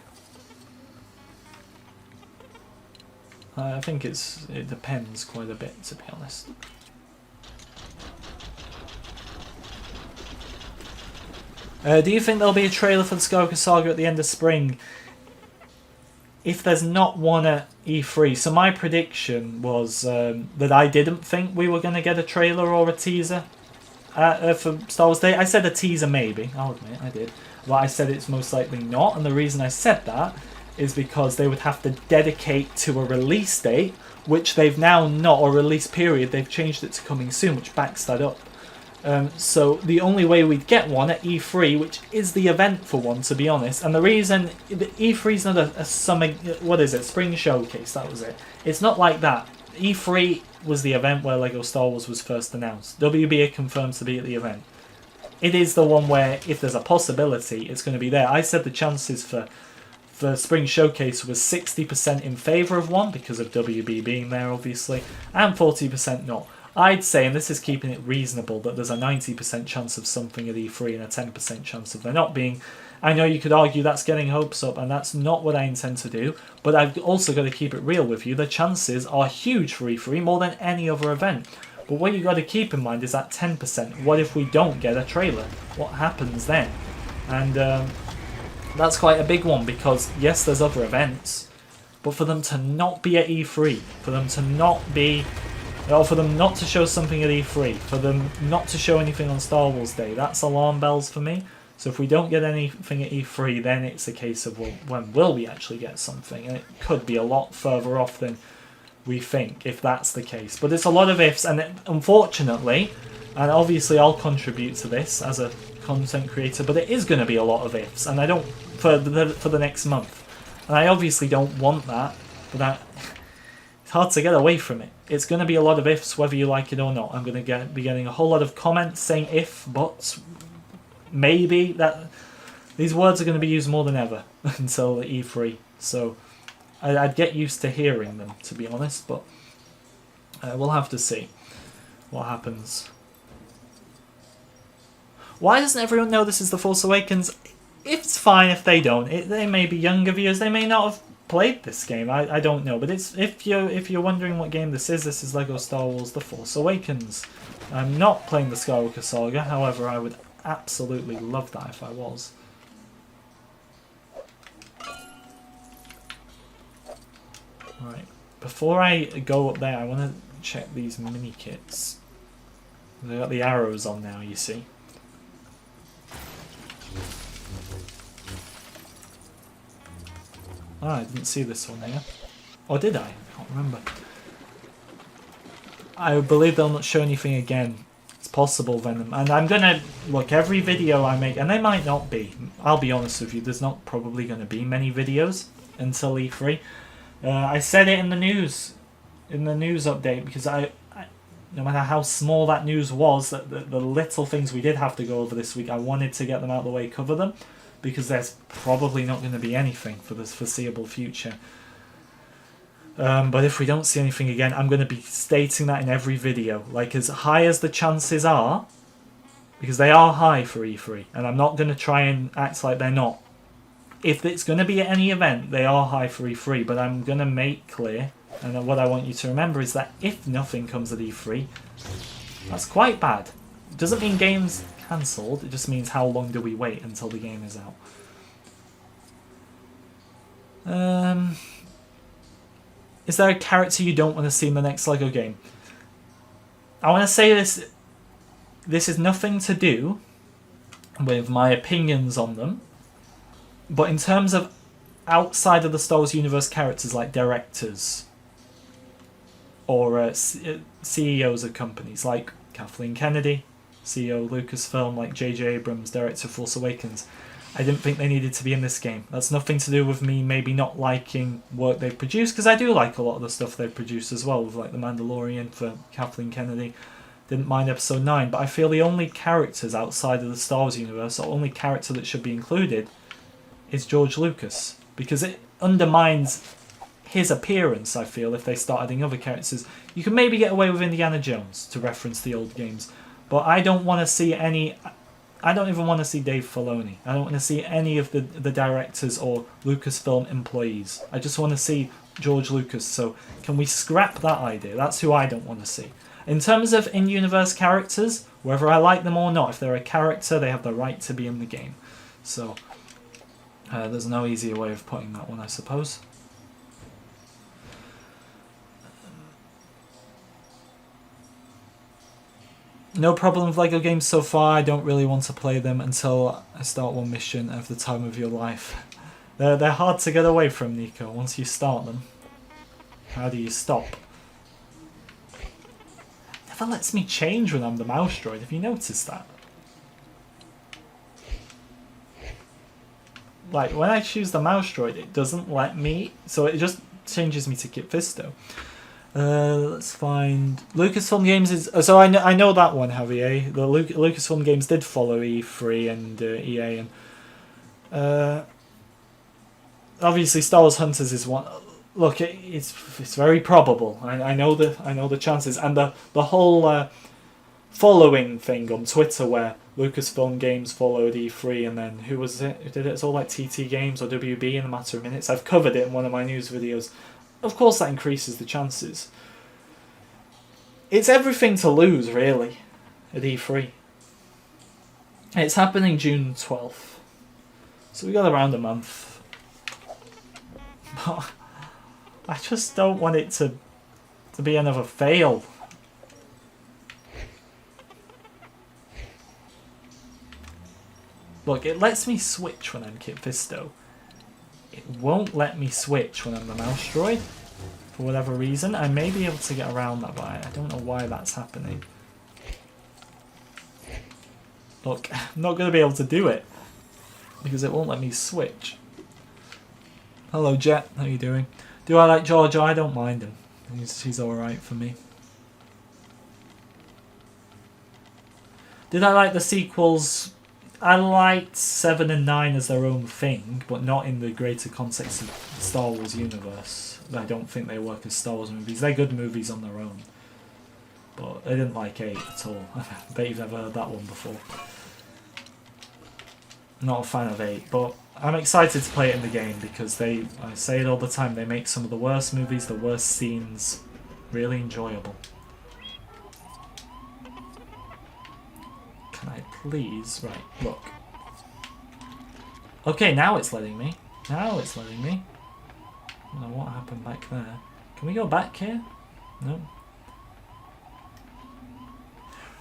I think it depends quite a bit, to be honest. Do you think there'll be a trailer for the Skywalker Saga at the end of spring? If there's not one at E3, so my prediction was that I didn't think we were going to get a trailer or a teaser for Star Wars Day. I said a teaser maybe, I'll admit I did. But I said it's most likely not, and the reason I said that is because they would have to dedicate to a release date, which they've now not, or release period, they've changed it to coming soon, which backs that up. So the only way we'd get one at E3, which is the event for one, to be honest, and the reason E3 is not a summer, what is it, spring showcase, that was it. It's not like that. E3 was the event where LEGO Star Wars was first announced. WBA confirmed to be at the event. It is the one where, if there's a possibility, it's going to be there. I said the chances for Spring Showcase was 60% in favour of one, because of WB being there, obviously, and 40% not. I'd say, and this is keeping it reasonable, that there's a 90% chance of something at E3 and a 10% chance of there not being. I know you could argue that's getting hopes up, and that's not what I intend to do, but I've also got to keep it real with you. The chances are huge for E3, more than any other event. But what you've got to keep in mind is that 10%. What if we don't get a trailer? What happens then? And that's quite a big one, because yes, there's other events, but for them to not be at E3, for them to not be, or for them not to show something at E3, for them not to show anything on Star Wars Day, that's alarm bells for me. So if we don't get anything at E3, then it's a case of, well, when will we actually get something? And it could be a lot further off than we think, if that's the case. But it's a lot of ifs, and unfortunately, and obviously I'll contribute to this as a content creator, but it is going to be a lot of ifs, and I don't, for the next month. And I obviously don't want that, but it's hard to get away from it. It's going to be a lot of ifs, whether you like it or not. I'm going to be getting a whole lot of comments saying if, buts, maybe. That these words are going to be used more than ever until the E3. So I'd get used to hearing them, to be honest, but we'll have to see what happens. Why doesn't everyone know this is The Force Awakens? It's fine if they don't. They may be younger viewers. They may not have played this game. I don't know. But it's if you're wondering what game this is LEGO Star Wars The Force Awakens. I'm not playing the Skywalker Saga. However, I would absolutely love that if I was. Right. Before I go up there, I want to check these mini kits. They got the arrows on now, you see. Oh, I didn't see this one here. Or did I? I can't remember. I believe they'll not show anything again. It's possible, Venom. And I'm going to look, every video I make, and they might not be. I'll be honest with you, there's not probably going to be many videos until E3. I said it in the news update, because I no matter how small that news was, that the little things we did have to go over this week, I wanted to get them out of the way, cover them, because there's probably not going to be anything for the foreseeable future. But if we don't see anything again, I'm going to be stating that in every video. Like, as high as the chances are, because they are high for E3, and I'm not going to try and act like they're not. If it's going to be at any event, they are high for E3, but I'm going to make clear, and what I want you to remember is that if nothing comes at E3, that's quite bad. It doesn't mean games cancelled, it just means how long do we wait until the game is out. Is there a character you don't want to see in the next LEGO game? I want to say this is nothing to do with my opinions on them, but in terms of outside of the Star Wars universe characters like directors or CEOs of companies like Kathleen Kennedy, CEO of Lucasfilm, like J.J. Abrams, director of Force Awakens, I didn't think they needed to be in this game. That's nothing to do with me maybe not liking work they've produced, because I do like a lot of the stuff they've produced as well, with like The Mandalorian for Kathleen Kennedy. Didn't mind Episode 9, but I feel the only characters outside of the Star Wars universe, or only character that should be included, is George Lucas, because it undermines his appearance, I feel, if they start adding other characters. You can maybe get away with Indiana Jones, to reference the old games, but I don't want to see any... I don't even want to see Dave Filoni. I don't want to see any of the directors or Lucasfilm employees. I just want to see George Lucas, so can we scrap that idea? That's who I don't want to see. In terms of in-universe characters, whether I like them or not, if they're a character, they have the right to be in the game. So, there's no easier way of putting that one, I suppose. No problem with LEGO games so far. I don't really want to play them until I start one mission of the time of your life. They're hard to get away from, Nico, once you start them. How do you stop? never lets me change when I'm the mouse droid. Have you noticed that? Like, when I choose the mouse droid, it doesn't let me... So it just changes me to Kit Fisto. Let's find... Lucasfilm Games is... So I know that one, Javier. The Lucasfilm Games did follow E3 and EA. And obviously, Star Wars Hunters is one... Look, it's very probable. I know the chances. And the whole following thing on Twitter where Lucasfilm Games followed E3 and then who was it? Who did it? It's all like TT Games or WB in a matter of minutes. I've covered it in one of my news videos. Of course that increases the chances. It's everything to lose, really, at E3. It's happening June 12th. So we got around a month. But I just don't want it to be another fail. Look, it lets me switch when I'm Kit Fisto. It won't let me switch when I'm the mouse droid. For whatever reason. I may be able to get around that, but I don't know why that's happening. Look, I'm not going to be able to do it. Because it won't let me switch. Hello, Jet. How you doing? Do I like George? I don't mind him. He's alright for me. Did I like the sequels? I liked 7 and 9 as their own thing, but not in the greater context of the Star Wars universe. I don't think they work as Star Wars movies. They're good movies on their own. But I didn't like 8 at all. I bet you've never heard that one before. Not a fan of 8, but I'm excited to play it in the game because I say it all the time, they make some of the worst movies, the worst scenes, really enjoyable. Can I please? Right, look. Okay, now it's letting me. Now it's letting me. I don't know what happened back there. Can we go back here? No.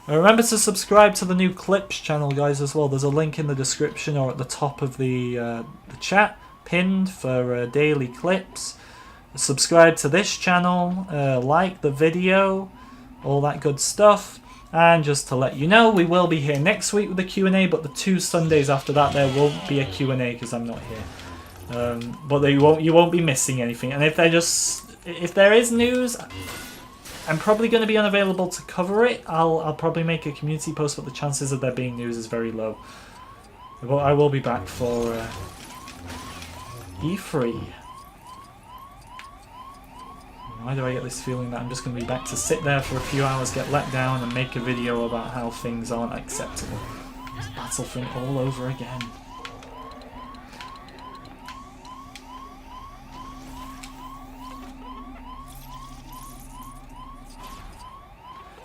Remember to subscribe to the new Clips channel, guys, as well. There's a link in the description or at the top of the chat, pinned for daily clips. Subscribe to this channel, like the video, all that good stuff. And just to let you know, we will be here next week with the Q&A, but the 2 Sundays after that there won't be a Q&A because I'm not here. But you won't be missing anything. And if there is news, I'm probably going to be unavailable to cover it. I'll probably make a community post, but the chances of there being news is very low. I will be back for E3. Why do I get this feeling that I'm just going to be back to sit there for a few hours, get let down, and make a video about how things aren't acceptable? It's Battlefront all over again.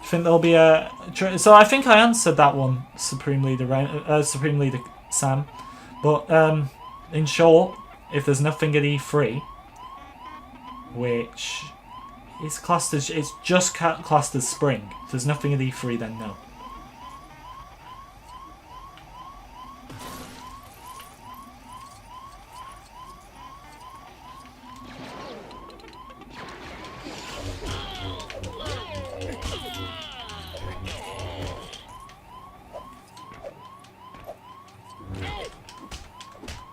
I think there'll be a... So I think I answered that one, Supreme Leader Sam. But in short, if there's nothing at E3, which is classed as... It's just classed as spring. If there's nothing at E3, then no.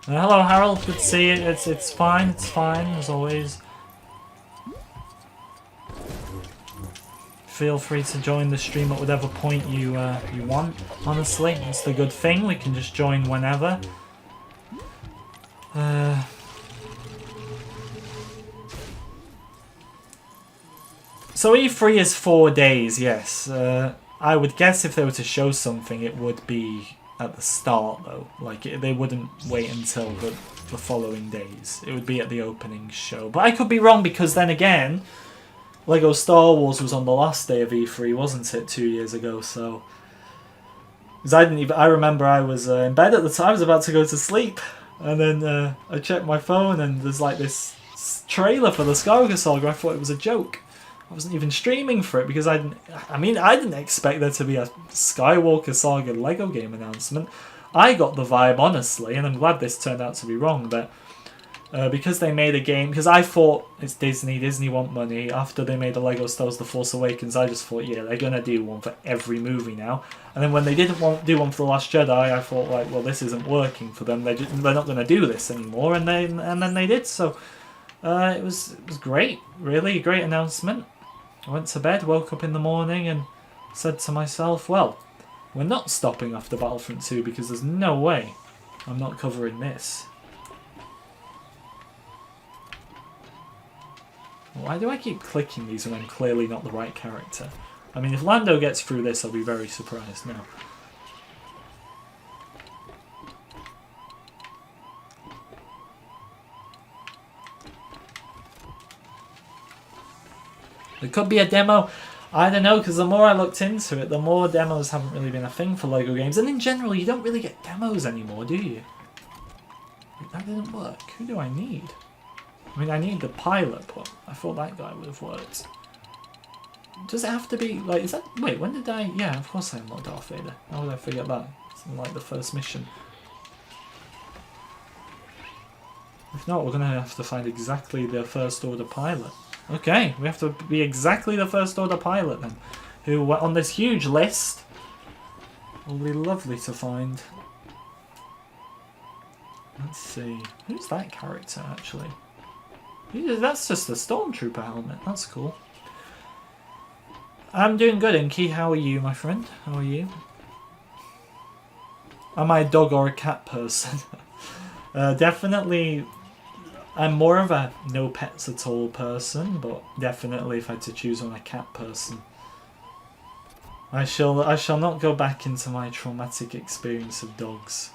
Hello Harold, good to see you. It's fine, as always. Feel free to join the stream at whatever point you want. Honestly, that's the good thing. We can just join whenever. So E3 is 4 days, yes. I would guess if they were to show something, it would be at the start, though. Like, they wouldn't wait until the following days. It would be at the opening show. But I could be wrong, because then again, Lego Star Wars was on the last day of E3, wasn't it, 2 years ago, so... Because I remember I was in bed at the time, I was about to go to sleep, and then I checked my phone, and there's like this trailer for the Skywalker Saga. I thought it was a joke. I wasn't even streaming for it because I didn't expect there to be a Skywalker Saga Lego game announcement. I got the vibe, honestly, and I'm glad this turned out to be wrong, that because they made a game, because I thought it's Disney want money. After they made the Lego Star Wars The Force Awakens, I just thought, yeah, they're going to do one for every movie now. And then when they didn't do one for The Last Jedi, I thought, like, well, this isn't working for them. They're not going to do this anymore, and then they did. So it was great, really, a great announcement. I went to bed, woke up in the morning, and said to myself, well, we're not stopping after Battlefront 2 because there's no way I'm not covering this. Why do I keep clicking these when I'm clearly not the right character? I mean, if Lando gets through this, I'll be very surprised now. There could be a demo. I don't know, because the more I looked into it, the more demos haven't really been a thing for LEGO games. And in general, you don't really get demos anymore, do you? That didn't work. Who do I need? I mean, I need the pilot, but I thought that guy would have worked. Does it have to be, like, is that... Wait, when did I... Yeah, of course I unlocked Darth Vader. How would I forget that? It's in, like, the first mission. If not, we're going to have to find exactly the First Order pilot. Okay, we have to be exactly the First Order pilot, then. Who, on this huge list, will be lovely to find. Let's see. Who's that character, actually? That's just a Stormtrooper helmet. That's cool. I'm doing good, Inky. How are you, my friend? How are you? Am I a dog or a cat person? Definitely, I'm more of a no pets at all person, but definitely if I had to choose, I'm a cat person. I shall not go back into my traumatic experience of dogs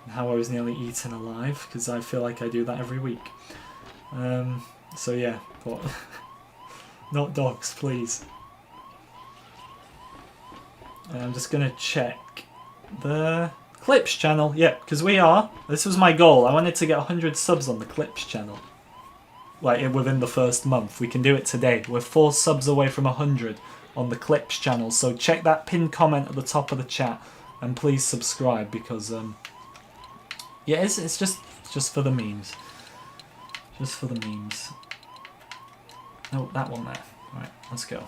and how I was nearly eaten alive, because I feel like I do that every week. So yeah, but not dogs, please. And I'm just gonna check the Clips channel. Yeah, because this was my goal. I wanted to get 100 subs on the Clips channel. Like, within the first month. We can do it today. We're 4 subs away from 100 on the Clips channel. So check that pinned comment at the top of the chat. And please subscribe, because, yeah, it's just for the memes. Just for the memes. Oh, that one there. Alright, let's go.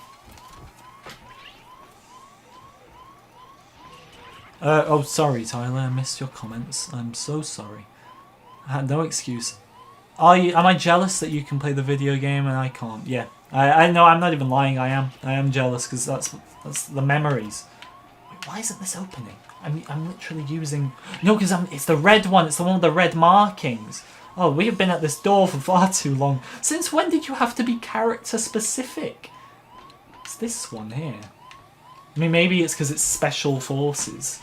Oh, sorry, Tyler. I missed your comments. I'm so sorry. I had no excuse. Am I jealous that you can play the video game and I can't? Yeah. I know, I'm not even lying. I am jealous, because that's the memories. Wait, why isn't this opening? I'm literally using... No, because it's the red one. It's the one with the red markings. Oh, we have been at this door for far too long. Since when did you have to be character specific? It's this one here. I mean, maybe it's because it's Special Forces.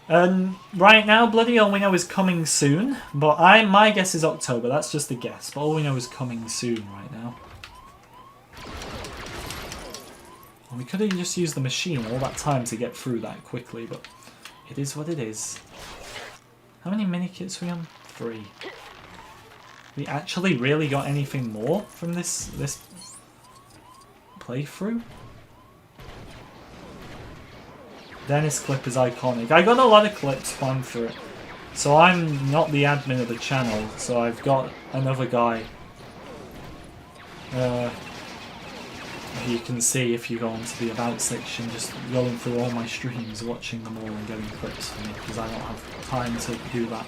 Right now, bloody all we know is coming soon. But my guess is October. That's just a guess. But all we know is coming soon right now. And we could have just used the machine all that time to get through that quickly. But it is what it is. How many mini-kits are we on? 3. We actually really got anything more from this playthrough? Dennis clip is iconic. I got a lot of clips planned for it. So I'm not the admin of the channel, so I've got another guy. You can see if you go onto the About section, just going through all my streams, watching them all and getting clips for me, because I don't have time to do that.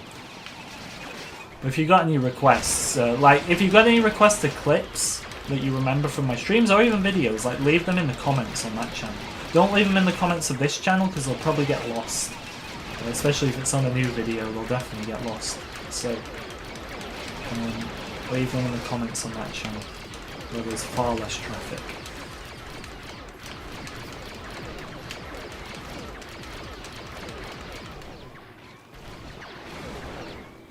But if you got any requests, if you got any requested clips that you remember from my streams or even videos, like, leave them in the comments on that channel. Don't leave them in the comments of this channel, because they'll probably get lost. Especially if it's on a new video, they'll definitely get lost. So, leave them in the comments on that channel, where there's far less traffic.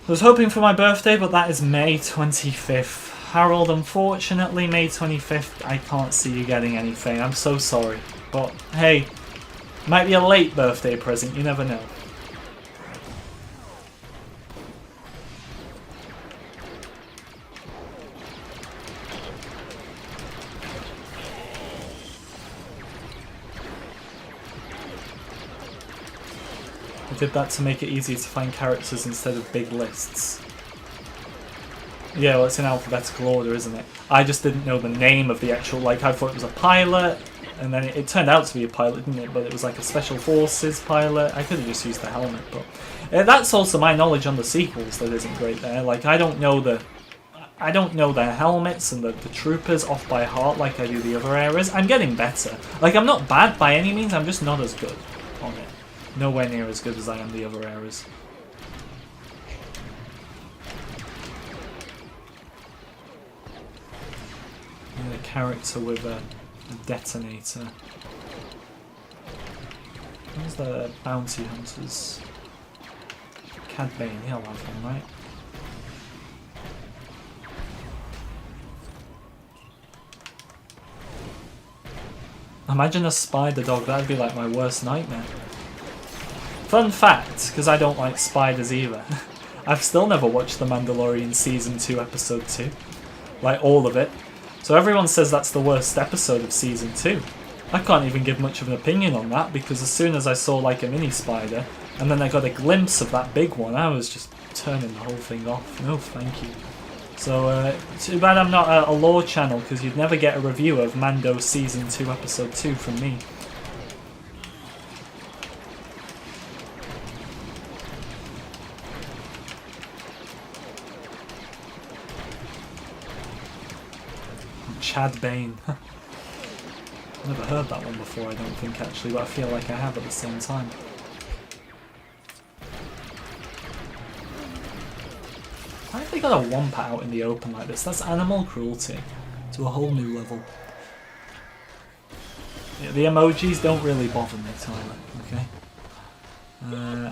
I was hoping for my birthday, but that is May 25th. Harold, unfortunately, May 25th, I can't see you getting anything. I'm so sorry. But, hey, might be a late birthday present, you never know. I did that to make it easier to find characters instead of big lists. Yeah, well, it's in alphabetical order, isn't it? I just didn't know the name of the actual, like, I thought it was a pilot, and then it turned out to be a pilot, didn't it? But it was like a special forces pilot. I could have just used the helmet, but that's also my knowledge on the sequels that isn't great there. Like, I don't know the helmets and the troopers off by heart like I do the other eras. I'm getting better. Like, I'm not bad by any means, I'm just not as good on it. Nowhere near as good as I am the other eras. And a character with a detonator. Where's the bounty hunters? Cad Bane, he'll have one, right? Imagine a spider dog, that'd be like my worst nightmare. Fun fact, because I don't like spiders either, I've still never watched The Mandalorian Season 2 Episode 2. Like, all of it. So everyone says that's the worst episode of Season 2. I can't even give much of an opinion on that, because as soon as I saw like a mini spider, and then I got a glimpse of that big one, I was just turning the whole thing off. No, thank you. So, too bad I'm not a lore channel, because you'd never get a review of Mando Season 2 Episode 2 from me. Chad Bane. I've never heard that one before, I don't think, actually, but I feel like I have at the same time. Why have they got a wampa out in the open like this? That's animal cruelty to a whole new level. Yeah, the emojis don't really bother me, Tyler, okay?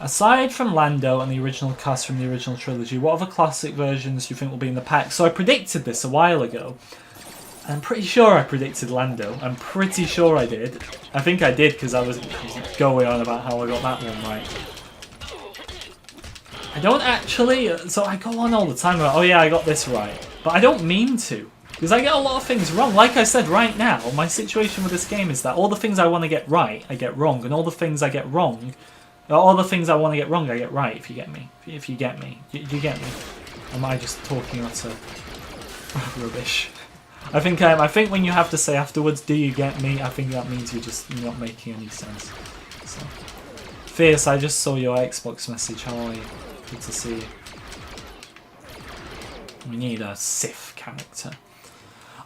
Aside from Lando and the original cast from the original trilogy, what other classic versions do you think will be in the pack? So I predicted this a while ago. I'm pretty sure I predicted Lando. I'm pretty sure I did. I think I did because I was going on about how I got that one right. I don't actually, so I go on all the time about, oh yeah, I got this right. But I don't mean to, because I get a lot of things wrong. Like I said, right now, my situation with this game is that all the things I want to get right, I get wrong. And all the things I get wrong, all the things I want to get wrong, I get right, if you get me. If you get me. You get me? Or am I just talking utter rubbish? I think when you have to say afterwards, do you get me? I think that means you're just not making any sense. So. Fierce, I just saw your Xbox message. How are you? Good to see you. We need a Sith character.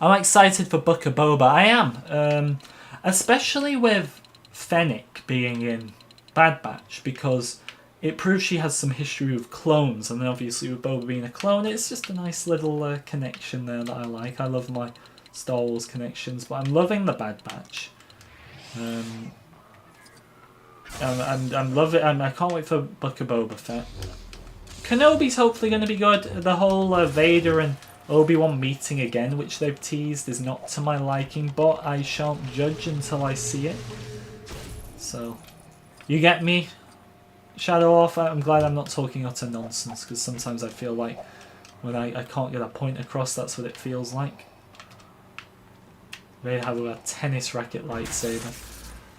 I'm excited for Book of Boba. I am. Especially with Fennec being in Bad Batch, because it proves she has some history with clones, and then obviously with Boba being a clone, it's just a nice little connection there that I like. I love my Star Wars connections, but I'm loving the Bad Batch. I'm loving. I can't wait for Book of Boba Fett. Kenobi's hopefully going to be good. The whole Vader and Obi-Wan meeting again, which they've teased, is not to my liking, but I shan't judge until I see it. So, you get me? Shadow Off, I'm glad I'm not talking utter nonsense, because sometimes I feel like when I can't get a point across, that's what it feels like. They have a tennis racket lightsaber.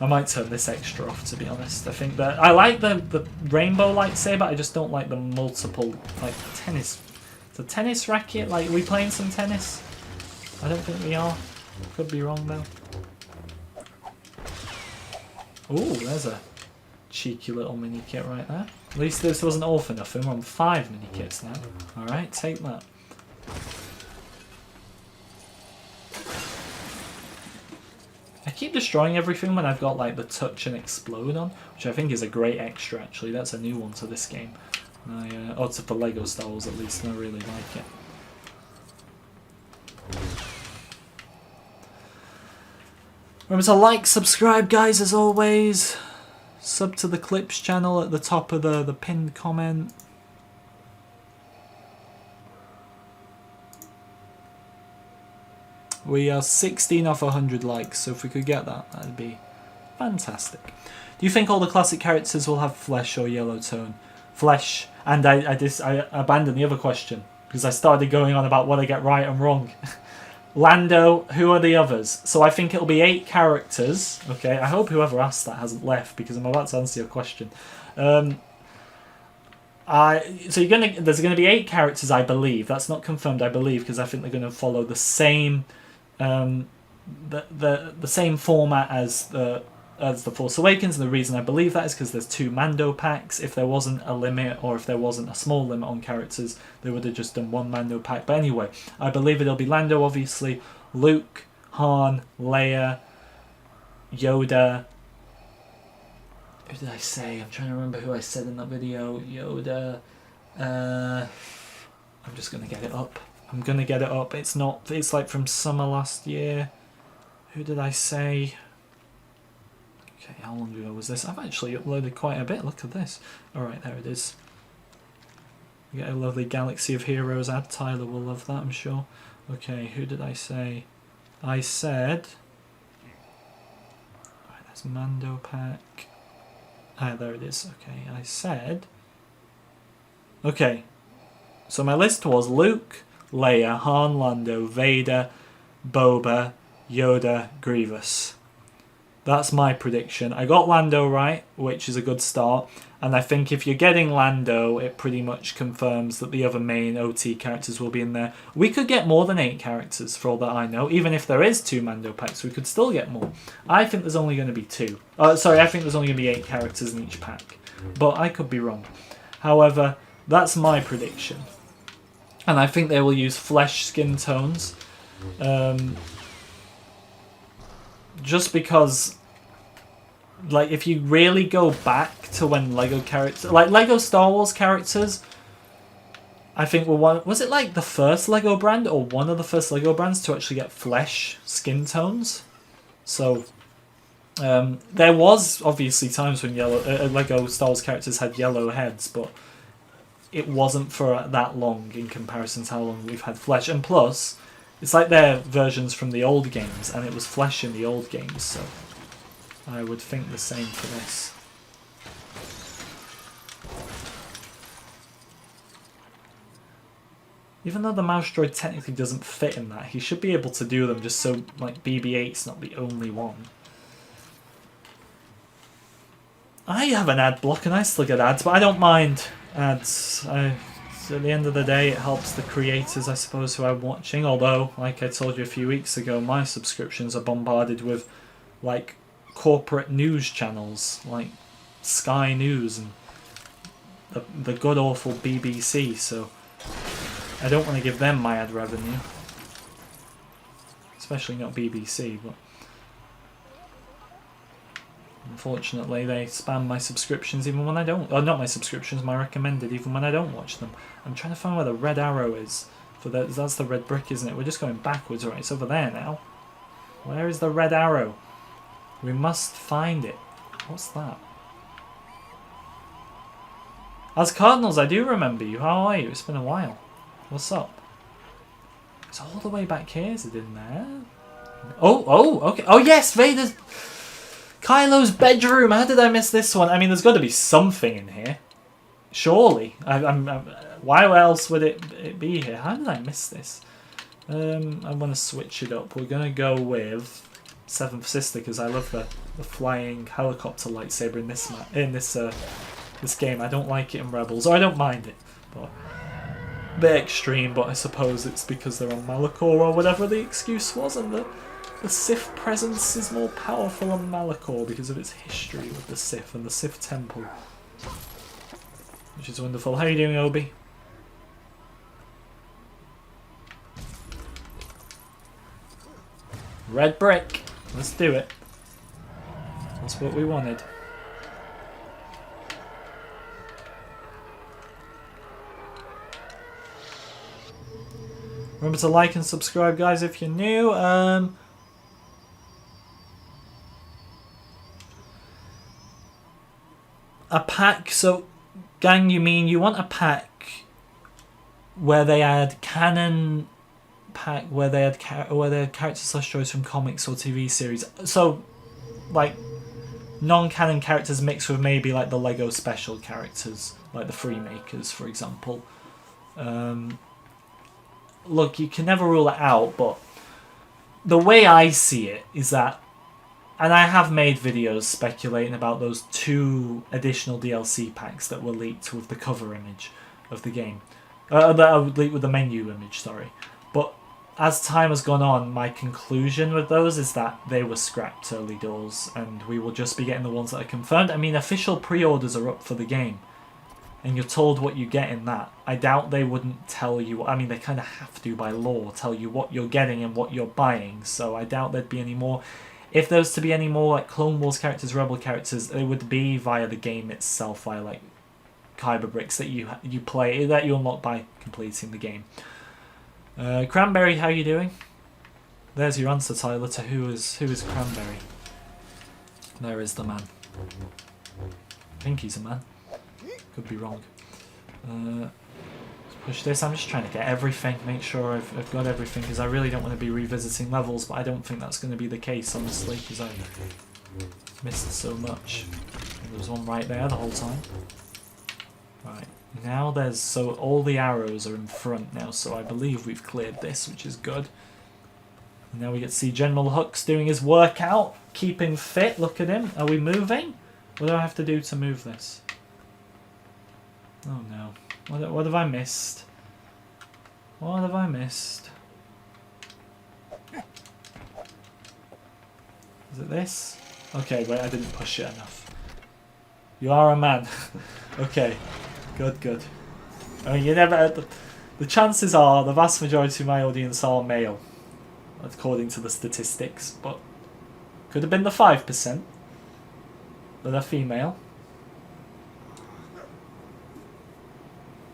I might turn this extra off, to be honest. I think that I like the rainbow lightsaber, I just don't like the multiple, like, tennis. It's a tennis racket, like, are we playing some tennis? I don't think we are. Could be wrong, though. Ooh, there's a cheeky little mini kit right there. At least this wasn't all for nothing. We're on 5 mini kits now. Alright, take that. I keep destroying everything when I've got like the touch and explode on, which I think is a great extra actually. That's a new one to this game. Or to the Lego Star Wars at least, and I really like it. Remember to like, subscribe guys as always. Sub to the Clips channel at the top of the pinned comment. We are 16 off 100 likes, so if we could get that, that'd be fantastic. Do you think all the classic characters will have flesh or yellow tone? Flesh, and I abandoned the other question, because I started going on about what I get right and wrong. Lando, who are the others? So I think it'll be 8 characters. Okay, I hope whoever asked that hasn't left, because I'm about to answer your question. I So there's gonna be 8 characters, I believe. That's not confirmed, I believe, because I think they're gonna follow the same the same format as the Force Awakens. And the reason I believe that is because there's 2 Mando packs. If there wasn't a limit, or if there wasn't a small limit on characters, they would have just done 1 Mando pack. But anyway, I believe it'll be Lando, obviously, Luke, Han, Leia, Yoda. Who did I say? I'm trying to remember who I said in that video. Yoda. I'm just gonna get it up. It's like from summer last year. Who did I say? Okay, how long ago was this? I've actually uploaded quite a bit. Look at this. Alright, there it is. We get a lovely Galaxy of Heroes ad. Tyler will love that, I'm sure. Okay, who did I say? I said... Alright, that's Mando pack. Ah, there it is. Okay, I said... Okay, so my list was Luke, Leia, Han, Lando, Vader, Boba, Yoda, Grievous. That's my prediction. I got Lando right, which is a good start. And I think if you're getting Lando, it pretty much confirms that the other main OT characters will be in there. We could get more than 8 characters, for all that I know. Even if there is 2 Mando packs, we could still get more. I think there's only going to be 2. Sorry, I think there's only going to be 8 characters in each pack. But I could be wrong. However, that's my prediction. And I think they will use flesh skin tones. Just because, like, if you really go back to when Lego characters, like Lego Star Wars characters, I think was it like the first Lego brand or one of the first Lego brands to actually get flesh skin tones? So there was obviously times when Lego Star Wars characters had yellow heads, but it wasn't for that long in comparison to how long we've had flesh. And plus, it's like they're versions from the old games, and it was flesh in the old games, so I would think the same for this. Even though the mouse droid technically doesn't fit in that, he should be able to do them, just so like BB-8's not the only one. I have an ad block and I still get ads, but I don't mind ads. So at the end of the day, it helps the creators, I suppose, who I'm watching. Although, like I told you a few weeks ago, my subscriptions are bombarded with like corporate news channels, like Sky News and the good awful BBC. So I don't want to give them my ad revenue, especially not BBC. But unfortunately, they spam my subscriptions even when I don't. Oh, not my subscriptions, my recommended, even when I don't watch them. I'm trying to find where the red arrow is. That's the red brick, isn't it? We're just going backwards, right? It's over there now. Where is the red arrow? We must find it. What's that? As Cardinals, I do remember you. How are you? It's been a while. What's up? It's all the way back here, is it in there? Oh, okay. Oh, yes, Vader's... Kylo's bedroom. How did I miss this one? I mean, there's got to be something in here. Surely. Why else would it be here? How did I miss this? I want to switch it up. We're going to go with Seventh Sister because I love the flying helicopter lightsaber in this game. I don't like it in Rebels, or I don't mind it. But a bit extreme, but I suppose it's because they're on Malachor or whatever the excuse was, and the Sith presence is more powerful on Malachor because of its history with the Sith and the Sith Temple. Which is wonderful. How are you doing, Obi? Red brick. Let's do it. That's what we wanted. Remember to like and subscribe, guys, if you're new. A pack, so gang, you mean you want a pack where they add canon pack where they had characters slash droids from comics or TV series, so like non-canon characters mixed with maybe like the Lego special characters, like the Freemakers, for example. Look, you can never rule it out, but the way I see it is that And I have made videos speculating about those 2 additional DLC packs that were leaked with the cover image of the game. That were leaked with the menu image, sorry. But as time has gone on, my conclusion with those is that they were scrapped early doors, and we will just be getting the ones that are confirmed. I mean, official pre-orders are up for the game, and you're told what you get in that. I doubt they wouldn't tell you, I mean, they kind of have to by law tell you what you're getting and what you're buying, so I doubt there'd be any more. If there was to be any more like Clone Wars characters, Rebel characters, it would be via the game itself, via like Kyber bricks that you play, that you unlock by completing the game. Cranberry, how you doing? There's your answer, Tyler, to who is Cranberry. There is the man. I think he's a man. Could be wrong. Let's push this. I'm just trying to get everything, make sure I've got everything, because I really don't want to be revisiting levels, but I don't think that's going to be the case, honestly, because I missed so much. There was one right there the whole time. Right. Now there's, so all the arrows are in front now, so I believe we've cleared this, which is good. And now we get to see General Hux doing his workout, keeping fit. Look at him. Are we moving? What do I have to do to move this? Oh no. What have I missed? What have I missed? Is it this? Okay, wait, I didn't push it enough. You are a man. Okay. Good, good. I mean, you never... The chances are the vast majority of my audience are male, according to the statistics, but could have been the 5%, but they're female.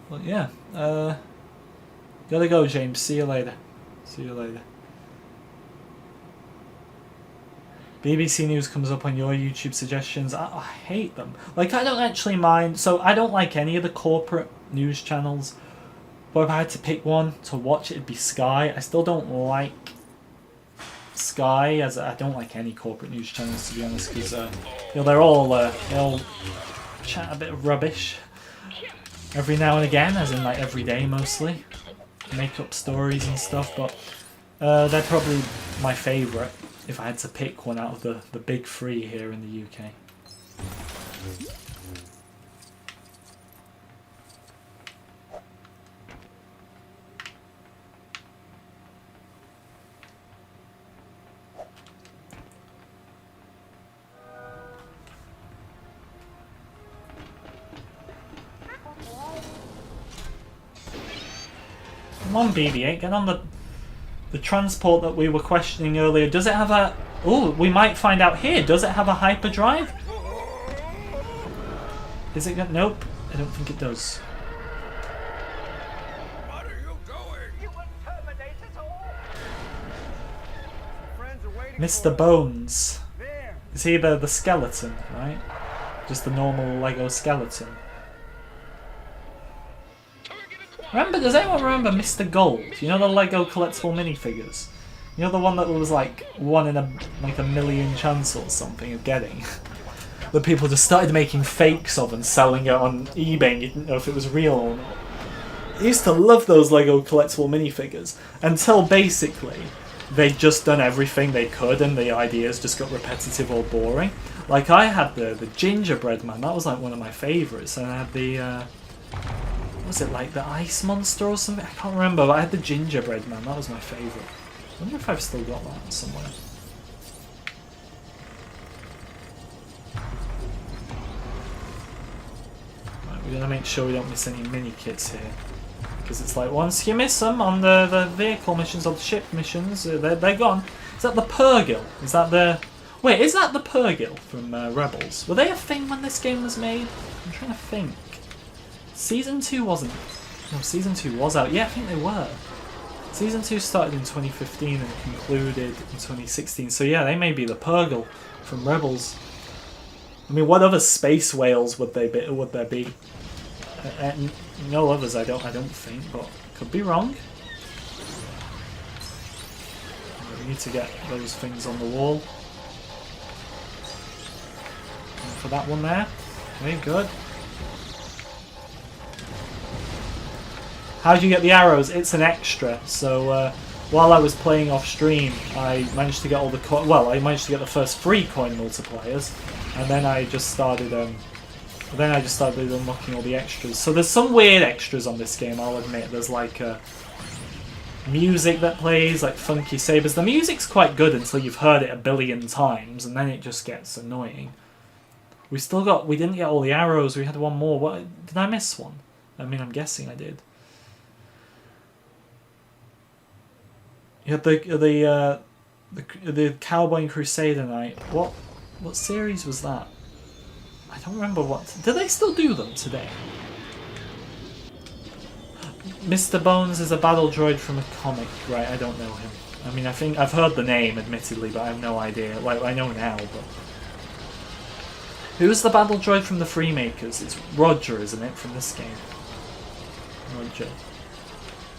But yeah, gotta go, James. See you later. See you later. BBC News comes up on your YouTube suggestions. I hate them. Like, I don't actually mind. So, I don't like any of the corporate news channels. But if I had to pick one to watch, it'd be Sky. I still don't like Sky, as I don't like any corporate news channels, to be honest. Because, you know, they all chat a bit of rubbish. Every now and again, as in, like, every day, mostly. Make up stories and stuff. But they're probably my favourite, if I had to pick one out of the big 3 here in the UK. Come on, BB-8, get on the transport that we were questioning earlier. Does it have a... Oh, we might find out here. Does it have a hyperdrive? Is it... Nope. I don't think it does. What are you doing? You will terminate us all. Friends are waiting. Mr. Bones. Is he the skeleton, right? Just the normal Lego skeleton. Remember, does anyone remember Mr. Gold? You know the Lego collectible minifigures? You know the one that was like 1 in a million chance or something of getting? That people just started making fakes of and selling it on eBay and you didn't know if it was real or not. I used to love those Lego collectible minifigures until basically they'd just done everything they could and the ideas just got repetitive or boring. Like I had the gingerbread man, that was like one of my favourites, and I had the... was it like the ice monster or something? I can't remember, but I had the gingerbread man, that was my favourite. I wonder if I've still got that somewhere. Right, we're going to make sure we don't miss any mini kits here. Because it's like, once you miss them on the vehicle missions or the ship missions, they're gone. Is that the Purgil? Is that the... Wait, is that the Purgil from Rebels? Were they a thing when this game was made? I'm trying to think. Season 2 wasn't... No, Season 2 was out. Yeah, I think they were. Season 2 started in 2015 and concluded in 2016. So yeah, they may be the Purgil from Rebels. I mean, what other space whales would there be? No others, I don't think, but could be wrong. We need to get those things on the wall. And for that one there. Okay, good. How do you get the arrows? It's an extra, so while I was playing off stream, I managed to get all the I managed to get the first 3 coin multipliers, and then I just started unlocking all the extras. So there's some weird extras on this game, I'll admit. There's like music that plays, like funky sabers. The music's quite good until you've heard it a billion times, and then it just gets annoying. We didn't get all the arrows. We had one more. What, did I miss one? I mean, I'm guessing I did. You had the Cowboy and Crusader Knight. What series was that? I don't remember what. Do they still do them today? Mr. Bones is a battle droid from a comic, right? I don't know him. I mean, I think I've heard the name, admittedly, but I have no idea. Like, I know now, but who's the battle droid from the Freemakers? It's Roger, isn't it, from this game?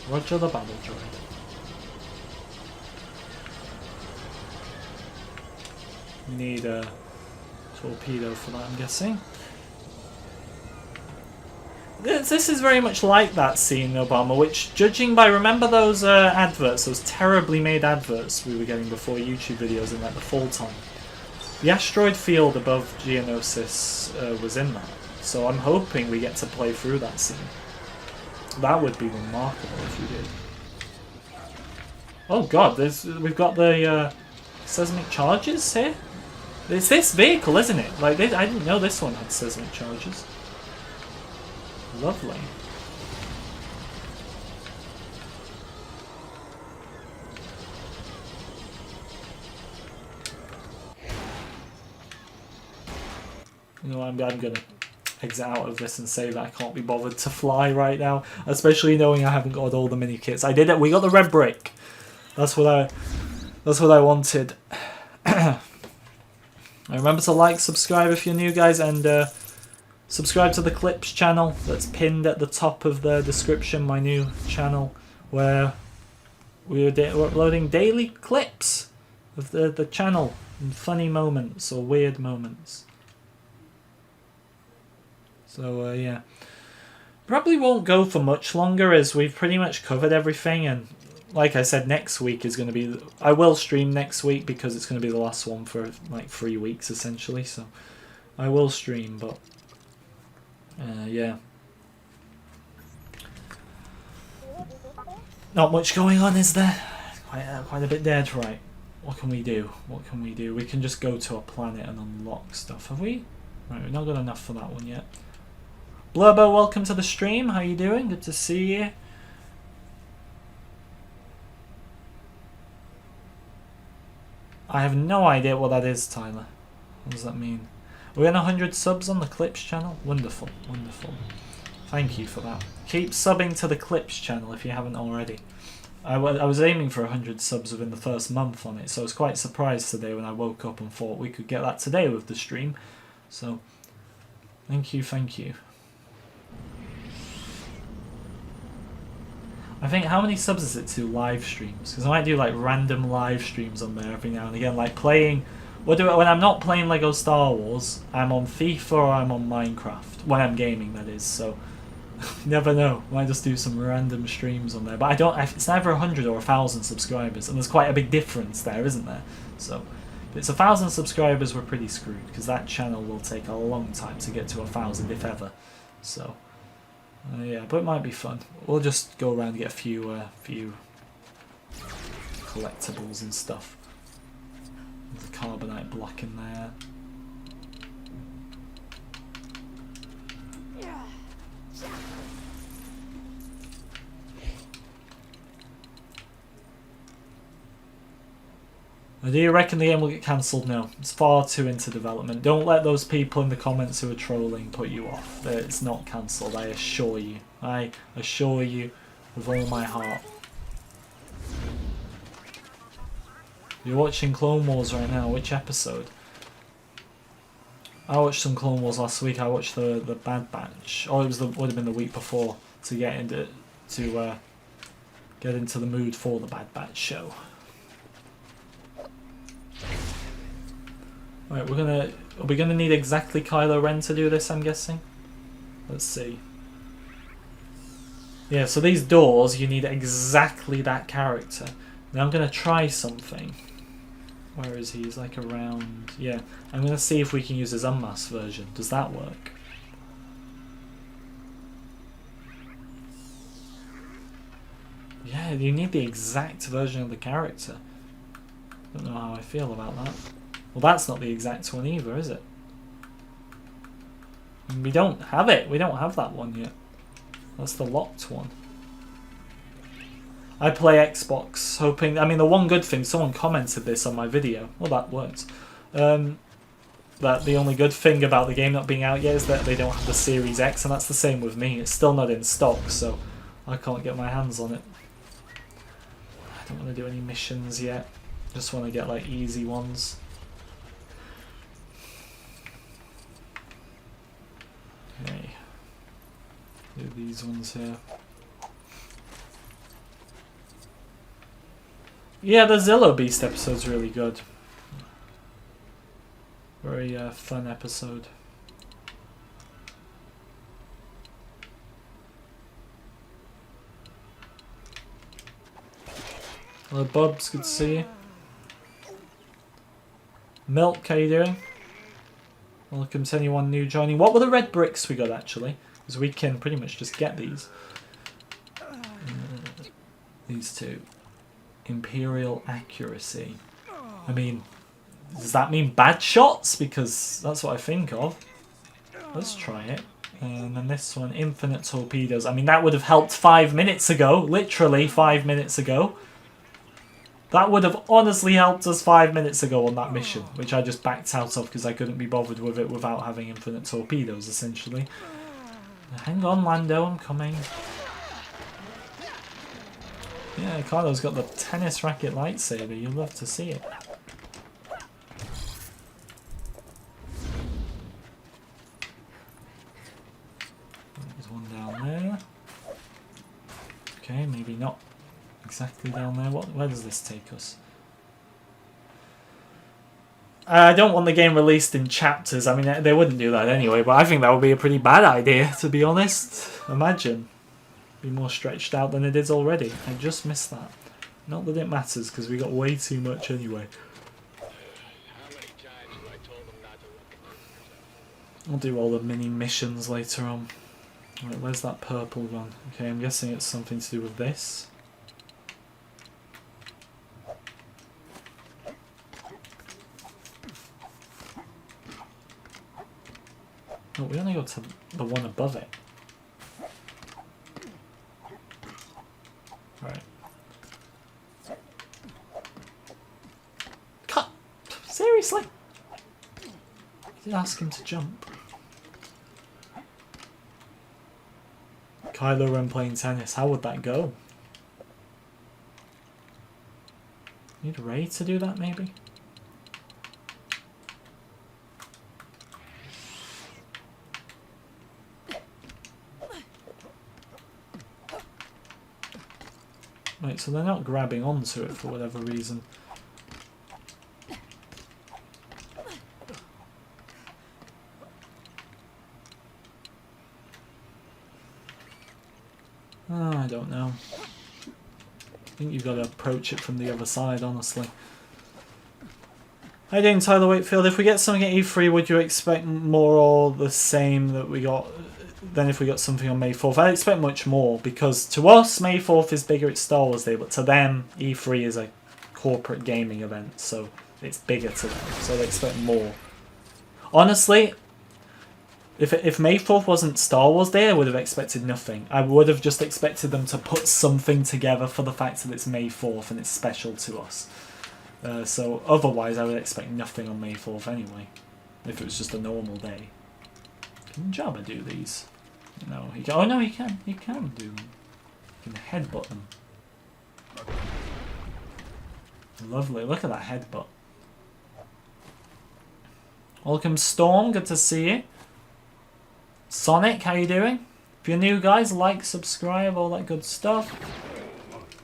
Roger the battle droid. We need a torpedo for that, I'm guessing. This is very much like that scene, Obama, which, judging by, remember those adverts, those terribly made adverts we were getting before YouTube videos in like the fall time? The asteroid field above Geonosis was in that, so I'm hoping we get to play through that scene. That would be remarkable if we did. Oh god, we've got the seismic charges here? It's this vehicle, isn't it? Like, I didn't know this one had seismic charges. Lovely. You know, I'm gonna exit out of this and say that I can't be bothered to fly right now, especially knowing I haven't got all the mini kits. I did it. We got the red brick. That's what I wanted. Remember to like, subscribe if you're new, guys, and subscribe to the Clips channel that's pinned at the top of the description, my new channel, where we're uploading daily clips of the channel and funny moments or weird moments. So yeah, probably won't go for much longer as we've pretty much covered everything, and like I said, next week is going to be... I will stream next week because it's going to be the last one for like 3 weeks essentially, so I will stream, but yeah. Not much going on, is there? Quite a bit dead, right? What can we do? What can we do? We can just go to a planet and unlock stuff. Have we? Right, we've not got enough for that one yet. Blurbo, welcome to the stream. How you doing? Good to see you. I have no idea what that is, Tyler. What does that mean? We're in 100 subs on the Clips channel. Wonderful, wonderful. Thank you for that. Keep subbing to the Clips channel if you haven't already. I was aiming for 100 subs within the first month on it, so I was quite surprised today when I woke up and thought we could get that today with the stream. So, thank you, thank you. I think, how many subs is it to live streams? Because I might do like random live streams on there every now and again, like playing... when I'm not playing Lego Star Wars, I'm on FIFA or I'm on Minecraft. When I'm gaming, that is, so... you never know, I might just do some random streams on there. But I don't... it's never 100 or 1,000 subscribers, and there's quite a big difference there, isn't there? So, if it's 1,000 subscribers, we're pretty screwed, because that channel will take a long time to get to 1,000, if ever. So... yeah, but it might be fun. We'll just go around and get a few collectibles and stuff. There's a carbonite block in there. Do you reckon the game will get cancelled? No, it's far too into development. Don't let those people in the comments who are trolling put you off. It's not cancelled, I assure you. I assure you with all my heart. You're watching Clone Wars right now. Which episode? I watched some Clone Wars last week. I watched the Bad Batch. Oh, would have been the week before to get into the mood for the Bad Batch show. Right, are we gonna need exactly Kylo Ren to do this, I'm guessing? Let's see. Yeah, so these doors, you need exactly that character. Now I'm going to try something. Where is he? He's like around... Yeah, I'm going to see if we can use his unmasked version. Does that work? Yeah, you need the exact version of the character. Don't know how I feel about that. Well, that's not the exact one either, is it? We don't have it. We don't have that one yet. That's the locked one. I play Xbox, hoping... I mean, the one good thing, someone commented this on my video. Well, that worked. That the only good thing about the game not being out yet is that they don't have the Series X, and that's the same with me. It's still not in stock, so I can't get my hands on it. I don't want to do any missions yet. Just want to get, like, easy ones. Okay. Do these ones here. Yeah, the Zillow Beast episode's really good. Very fun episode. Hello Bubs, good to see you. Milk, how you doing? Welcome to anyone new joining. What were the red bricks we got actually? Because we can pretty much just get these. These two. Imperial accuracy. I mean, does that mean bad shots? Because that's what I think of. Let's try it. And then this one, infinite torpedoes. I mean, that would have helped 5 minutes ago. Literally 5 minutes ago. That would have honestly helped us 5 minutes ago on that mission, which I just backed out of because I couldn't be bothered with it without having infinite torpedoes, essentially. Hang on, Lando, I'm coming. Yeah, Carlo's got the tennis racket lightsaber. You'll love to see it. There's one down there. Okay, maybe not exactly down there. Where does this take us? I don't want the game released in chapters. I mean, they wouldn't do that anyway, but I think that would be a pretty bad idea, to be honest. Imagine. Be more stretched out than it is already. I just missed that. Not that it matters, because we got way too much anyway. I'll do all the mini missions later on. Right, where's that purple one? Okay, I'm guessing it's something to do with this. Oh, we only got to the one above it. Right. Cut! Seriously? I did ask him to jump. Kylo Ren playing tennis, how would that go? Need Rey to do that, maybe? Right, so they're not grabbing onto it for whatever reason. Oh, I don't know. I think you've got to approach it from the other side, honestly. How you doing, Tyler Wakefield? If we get something at E3, would you expect more or the same that we got than if we got something on May 4th? I expect much more, because to us, May 4th is bigger, it's Star Wars Day, but to them, E3 is a corporate gaming event, so it's bigger to them, so they expect more. Honestly, if May 4th wasn't Star Wars Day, I would have expected nothing. I would have just expected them to put something together for the fact that it's May 4th and it's special to us. So otherwise, I would expect nothing on May 4th anyway, if it was just a normal day. Can Jabba do these? No, he can. Oh no, he can. He can do them. He can headbutt them. Lovely. Look at that headbutt. Welcome, Storm. Good to see you. Sonic, how you doing? If you're new, guys, like, subscribe, all that good stuff.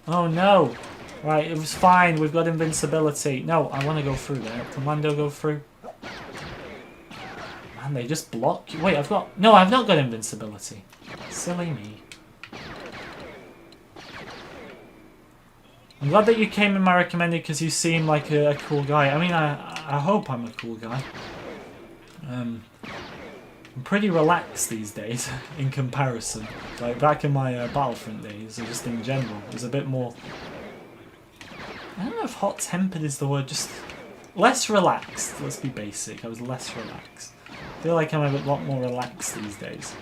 Oh no. Right, it was fine. We've got invincibility. No, I want to go through there. Can Lando go through? Man, they just block you. Wait, I've got... No, I've not got invincibility. Silly me. I'm glad that you came in my recommended because you seem like a cool guy. I mean, I hope I'm a cool guy. I'm pretty relaxed these days in comparison. Like back in my Battlefront days, or just in general, it was a bit more... I don't know if hot-tempered is the word, just less relaxed. Let's be basic, I was less relaxed. I feel like I'm a lot more relaxed these days.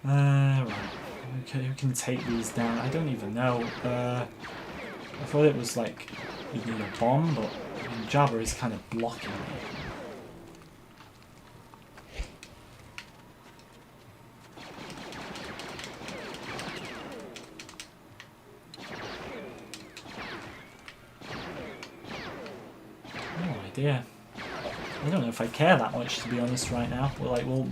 Right. Okay, who can take these down? I don't even know. I thought it was like you'd need a bomb, but I mean, Jabba is kind of blocking me. No idea. I don't know if I care that much, to be honest, right now. We'll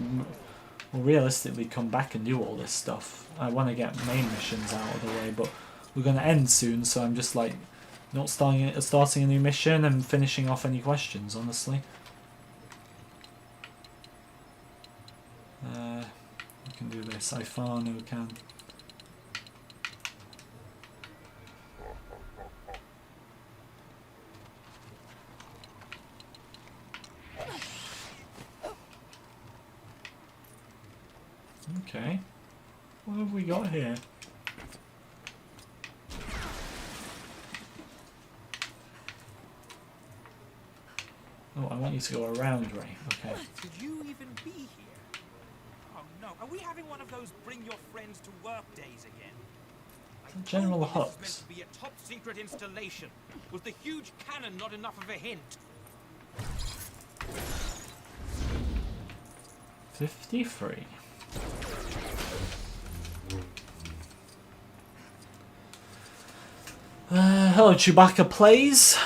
realistically come back and do all this stuff. I want to get main missions out of the way, but we're going to end soon, so I'm just like not starting a new mission and finishing off any questions, honestly. We can do this. I far no can. Okay. What have we got here? Oh, I want you to go around, Ray. Okay. Could you even be here? Oh no, are we having one of those bring your friends to work days again? General This is Hux. meant to be a top secret installation. Was the huge cannon not enough of a hint? 53. Hello, Chewbacca plays.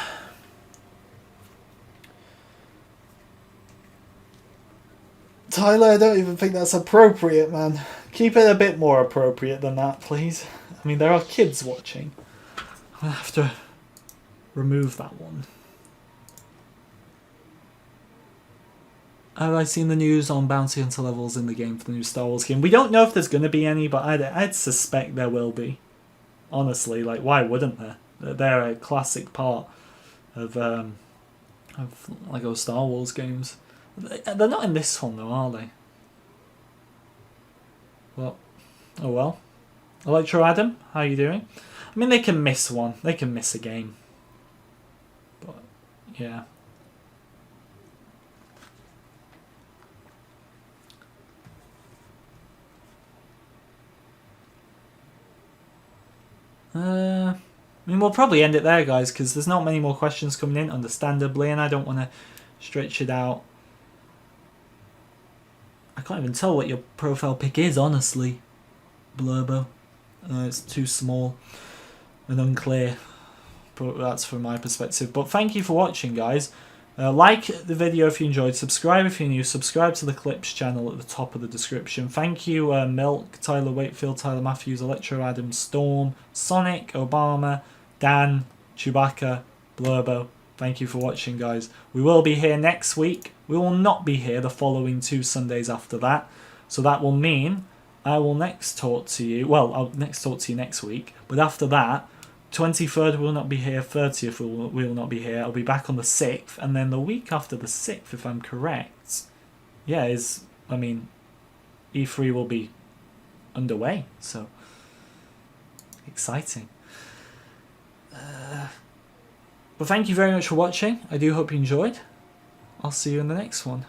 Tyler, I don't even think that's appropriate, man. Keep it a bit more appropriate than that, please. I mean, there are kids watching. I'll have to remove that one. Have I seen the news on bounty hunter levels in the game for the new Star Wars game? We don't know if there's going to be any, but I'd suspect there will be. Honestly, like, why wouldn't there? They're a classic part of Lego Star Wars games. They're not in this one though, are they? Well, oh well. Electro Adam, how are you doing? I mean, they can miss one. They can miss a game. But, yeah. I mean, we'll probably end it there, guys, because there's not many more questions coming in, understandably, and I don't want to stretch it out. I can't even tell what your profile pic is, honestly, Blurbo. It's too small and unclear. But that's from my perspective. But thank you for watching, guys. Like the video if you enjoyed. Subscribe if you're new. Subscribe to the Clips channel at the top of the description. Thank you, Milk, Tyler Wakefield, Tyler Matthews, Electro Adam, Storm, Sonic, Obama, Dan, Chewbacca, Blurbo. Thank you for watching, guys. We will be here next week. We will not be here the following 2 Sundays after that. So that will mean I will next talk to you. Well, I'll next talk to you next week. But after that, 23rd we will not be here. 30th we will not be here. I'll be back on the 6th. And then the week after the 6th, if I'm correct, yeah, I mean, E3 will be underway. So, exciting. But thank you very much for watching. I do hope you enjoyed. I'll see you in the next one.